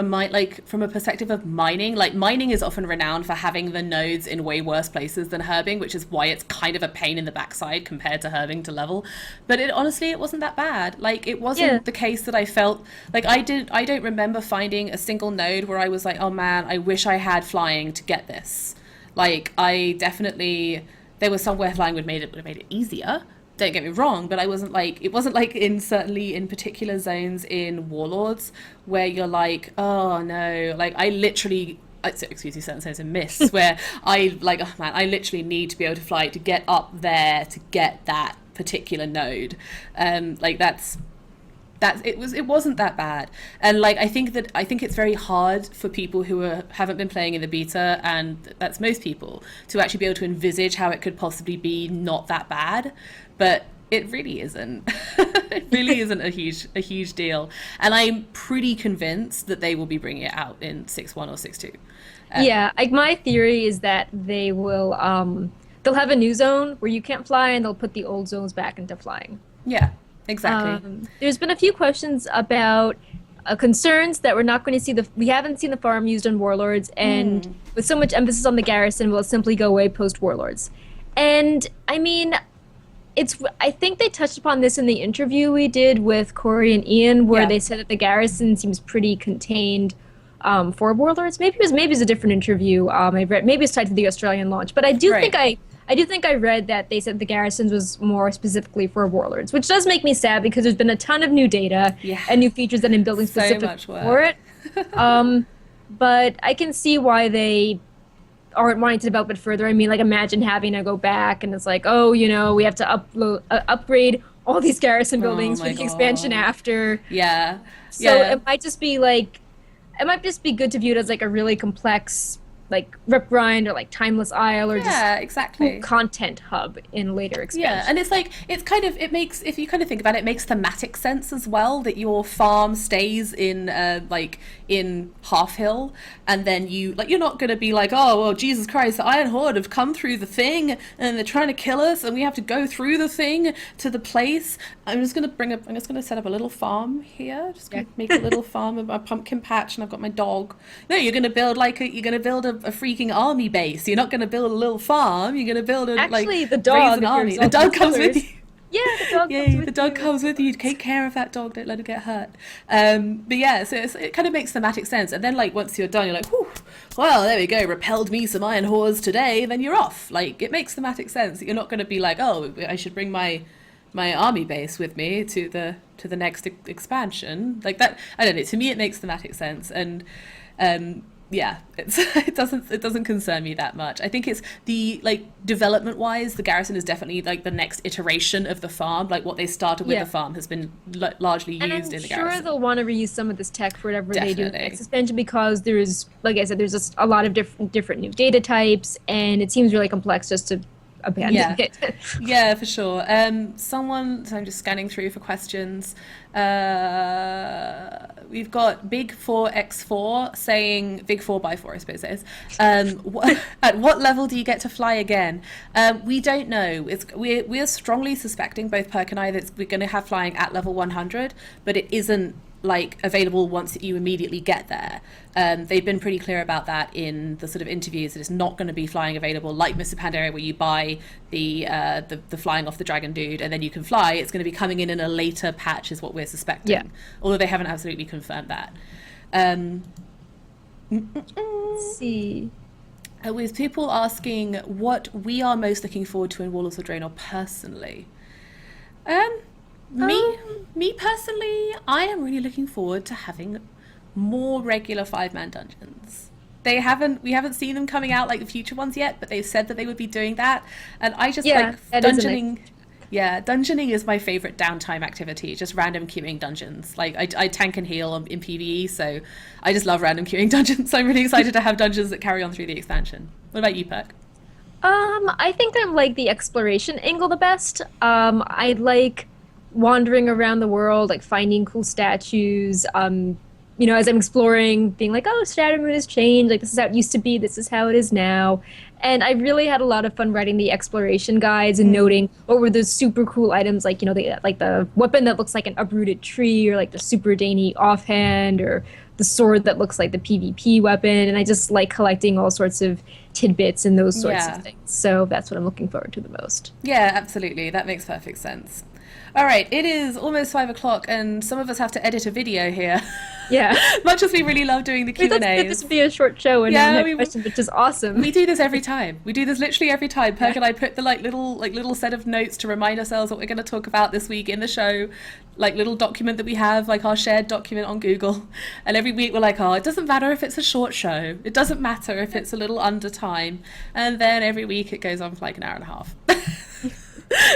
from a perspective of mining, like mining is often renowned for having the nodes in way worse places than herbing, which is why it's kind of a pain in the backside compared to herbing to level. But honestly, it wasn't that bad. Like it wasn't Yeah. the case that I felt like I don't remember finding a single node where I was like, oh man, I wish I had flying to get this. Like I definitely, there was somewhere flying would have made it easier. Don't get me wrong, but it wasn't like certainly in particular zones in Warlords where you're like, oh no, like I literally, excuse me, certain zones in Mists where oh man, I literally need to be able to fly to get up there to get that particular node. Like it wasn't that bad. And like I think it's very hard for people who haven't been playing in the beta, and that's most people, to actually be able to envisage how it could possibly be not that bad. But it really isn't. It really isn't a huge deal. And I'm pretty convinced that they will be bringing it out in 6.1 or 6.2. Yeah, like my theory is that they will they'll have a new zone where you can't fly and they'll put the old zones back into flying. Yeah, exactly. There's been a few questions about concerns that we're not going to see we haven't seen the farm used on Warlords, and with so much emphasis on the garrison, will it simply go away post Warlords? And I mean, I think they touched upon this in the interview we did with Corey and Ian, where Yeah. they said that the garrison seems pretty contained for Warlords. Maybe it was a different interview. I read, maybe it's tied to the Australian launch, but I do Right. think I read that they said the garrisons was more specifically for Warlords, which does make me sad because there's been a ton of new data Yeah. and new features that have been building So specifically much work. for it. But I can see why they aren't wanting to develop it further. I mean, like imagine having to go back and it's like, oh, we have to upgrade all these garrison buildings for my the expansion God. after. Yeah. So Yeah. it might just be good to view it as like a really complex like Rip Grind or like Timeless Isle or just Yeah, cool exactly. content hub in later Yeah, and expansions. it's like it makes, if you kind of think about it, it makes thematic sense as well that your farm stays in like in Half Hill, and then you're not going to be like, oh well, Jesus Christ, the Iron Horde have come through the thing and they're trying to kill us and we have to go through the thing to the place. I'm just going to set up a little farm here. Just Yeah. going to make a little farm of my pumpkin patch, and I've got my dog. No, you're going to build like you're going to build a freaking army base. You're not going to build a little farm. You're going to build a like Actually, the raise dog, an if you're army. The exalting dog comes with you. colors. Yeah, the dog comes Yay, with the dog you. comes with you. Take care of that dog. Don't let it get hurt. But yeah, so it kind of makes thematic sense. And then like once you're done, you're like, whew, well, there we go. Repelled me some iron whores today. Then you're off. Like it makes thematic sense. You're not going to be like, oh, I should bring my army base with me to the next expansion. Like that, I don't know. To me, it makes thematic sense. And yeah, it doesn't concern me that much. I think it's the like development wise, the garrison is definitely like the next iteration of the farm. Like what they started with Yeah. the farm has been largely And used I'm in the sure garrison. they'll want to reuse some of this tech for whatever they do in the Definitely. next expansion because there's, like I said, there's just a lot of different new data types, and it seems really complex just to abandon Yeah. it. Yeah, for sure. Someone, so I'm just scanning through for questions. We've got Big 4X4 saying, Big 4x4, I suppose it is. At what level do you get to fly again? We don't know. We're strongly suspecting, both Perk and I, that we're going to have flying at level 100, but it isn't like available once you immediately get there. They've been pretty clear about that in the sort of interviews, that it's not going to be flying available like Mr. Pandaria, where you buy the flying off the dragon dude and then you can fly. It's going to be coming in a later patch, is what we're suspecting. Yeah. Although they haven't absolutely confirmed that. Let's see. With people asking what we are most looking forward to in Warlords of Draenor personally. Me personally, I am really looking forward to having more regular 5-man dungeons. We haven't seen them coming out like the future ones yet, but they've said that they would be doing that. And I just Yeah, like that is a dungeoning. Yeah, dungeoning is my favorite downtime activity, just random queuing dungeons. Like I tank and heal in PvE, so I just love random queuing dungeons. So I'm really excited to have dungeons that carry on through the expansion. What about you, Perk? I think I like the exploration angle the best. I like wandering around the world, like finding cool statues. As I'm exploring, being like, oh, Shadowmoon has changed. Like, this is how it used to be. This is how it is now. And I really had a lot of fun writing the exploration guides and noting what were those super cool items, like, the weapon that looks like an uprooted tree, or like the super dainty offhand, or the sword that looks like the PvP weapon. And I just like collecting all sorts of tidbits and those sorts Yeah. of things. So that's what I'm looking forward to the most. Yeah, absolutely. That makes perfect sense. All right, it is almost 5 o'clock, and some of us have to edit a video here. Yeah. Much as we really love doing the We Q thought and that this A's. would be a short show and Yeah, no one we- had questions, which is awesome. We do this every time. We do this literally every time. Perk and I put the little set of notes to remind ourselves what we're going to talk about this week in the show, like little document that we have, like our shared document on Google. And every week we're like, oh, it doesn't matter if it's a short show. It doesn't matter if it's a little under time. And then every week it goes on for like an hour and a half.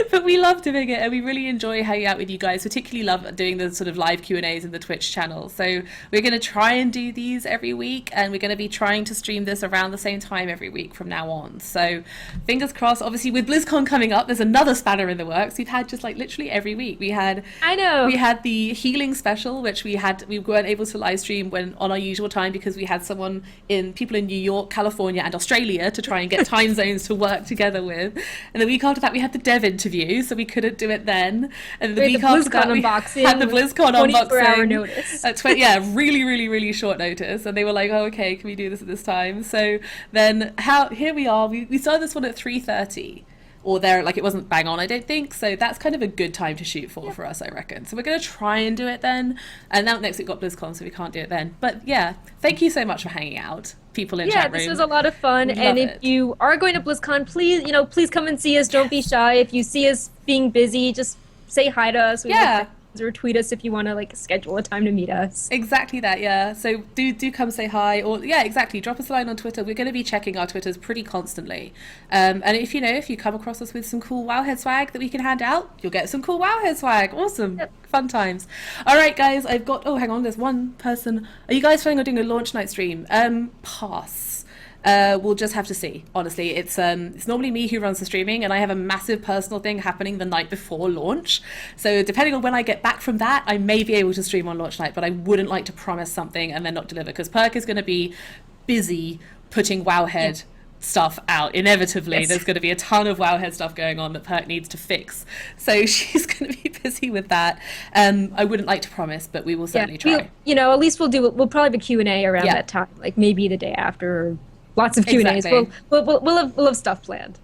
But we love doing it, and we really enjoy hanging out with you guys. Particularly love doing the sort of live Q&As in the Twitch channel. So we're going to try and do these every week, and we're going to be trying to stream this around the same time every week from now on. So fingers crossed. Obviously, with BlizzCon coming up, there's another spanner in the works. We've had just like literally every week. I know. We had the healing special, which we weren't able to live stream when on our usual time, because we had people in New York, California, and Australia to try and get time zones to work together with. And the week after that, we had the dev interview, so we couldn't do it then. And the We week had the after that, BlizzCon we unboxing had the with BlizzCon 24-hour unboxing. notice. Yeah, really, really, really short notice. And they were like, oh, okay, can we do this at this time? So then here we are. We started this one at 3:30. Or there, like, it wasn't bang on, I don't think. So that's kind of a good time to shoot for us, I reckon. So we're going to try and do it then. And now next week got BlizzCon, so we can't do it then. But yeah, thank you so much for hanging out, people in chat room. This was a lot of fun. Love And if it. you are going to BlizzCon, please come and see us. Don't be shy. If you see us being busy, just say hi to us. We love Yeah. friends, or tweet us if you want to like schedule a time to meet us. Exactly that, yeah. So do come say hi, or yeah, exactly. Drop us a line on Twitter. We're going to be checking our Twitters pretty constantly. And if you come across us with some cool Wowhead swag that we can hand out, you'll get some cool Wowhead swag. Awesome, Yep. fun times. All right, guys, I've got. Oh, hang on. There's one person. Are you guys planning on doing a launch night stream? Pass. We'll just have to see. Honestly, it's normally me who runs the streaming, and I have a massive personal thing happening the night before launch. So depending on when I get back from that, I may be able to stream on launch night, but I wouldn't like to promise something and then not deliver, because Perk is going to be busy putting Wowhead stuff out. Inevitably, there's going to be a ton of Wowhead stuff going on that Perk needs to fix. So she's going to be busy with that. I wouldn't like to promise, but we will certainly try. At least we'll probably have a Q&A around that time, like maybe the day after. Or lots of Q&As. Exactly. We'll have stuff planned.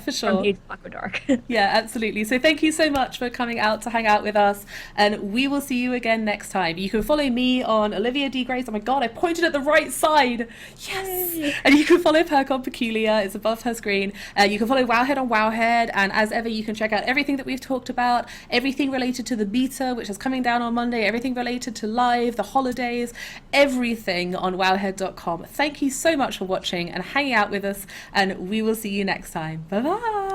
For sure. From Aqua Dark. Yeah, absolutely. So thank you so much for coming out to hang out with us, and we will see you again next time. You can follow me on Olivia D. Grace. Oh my god, I pointed at the right side. Yes. Yay. And you can follow Perk on Perculia. It's above her screen. You can follow Wowhead on Wowhead, and as ever, you can check out everything that we've talked about, everything related to the beta, which is coming down on Monday, everything related to live, the holidays, everything on wowhead.com. Thank you so much for watching and hanging out with us, and we will see you next time. Bye bye.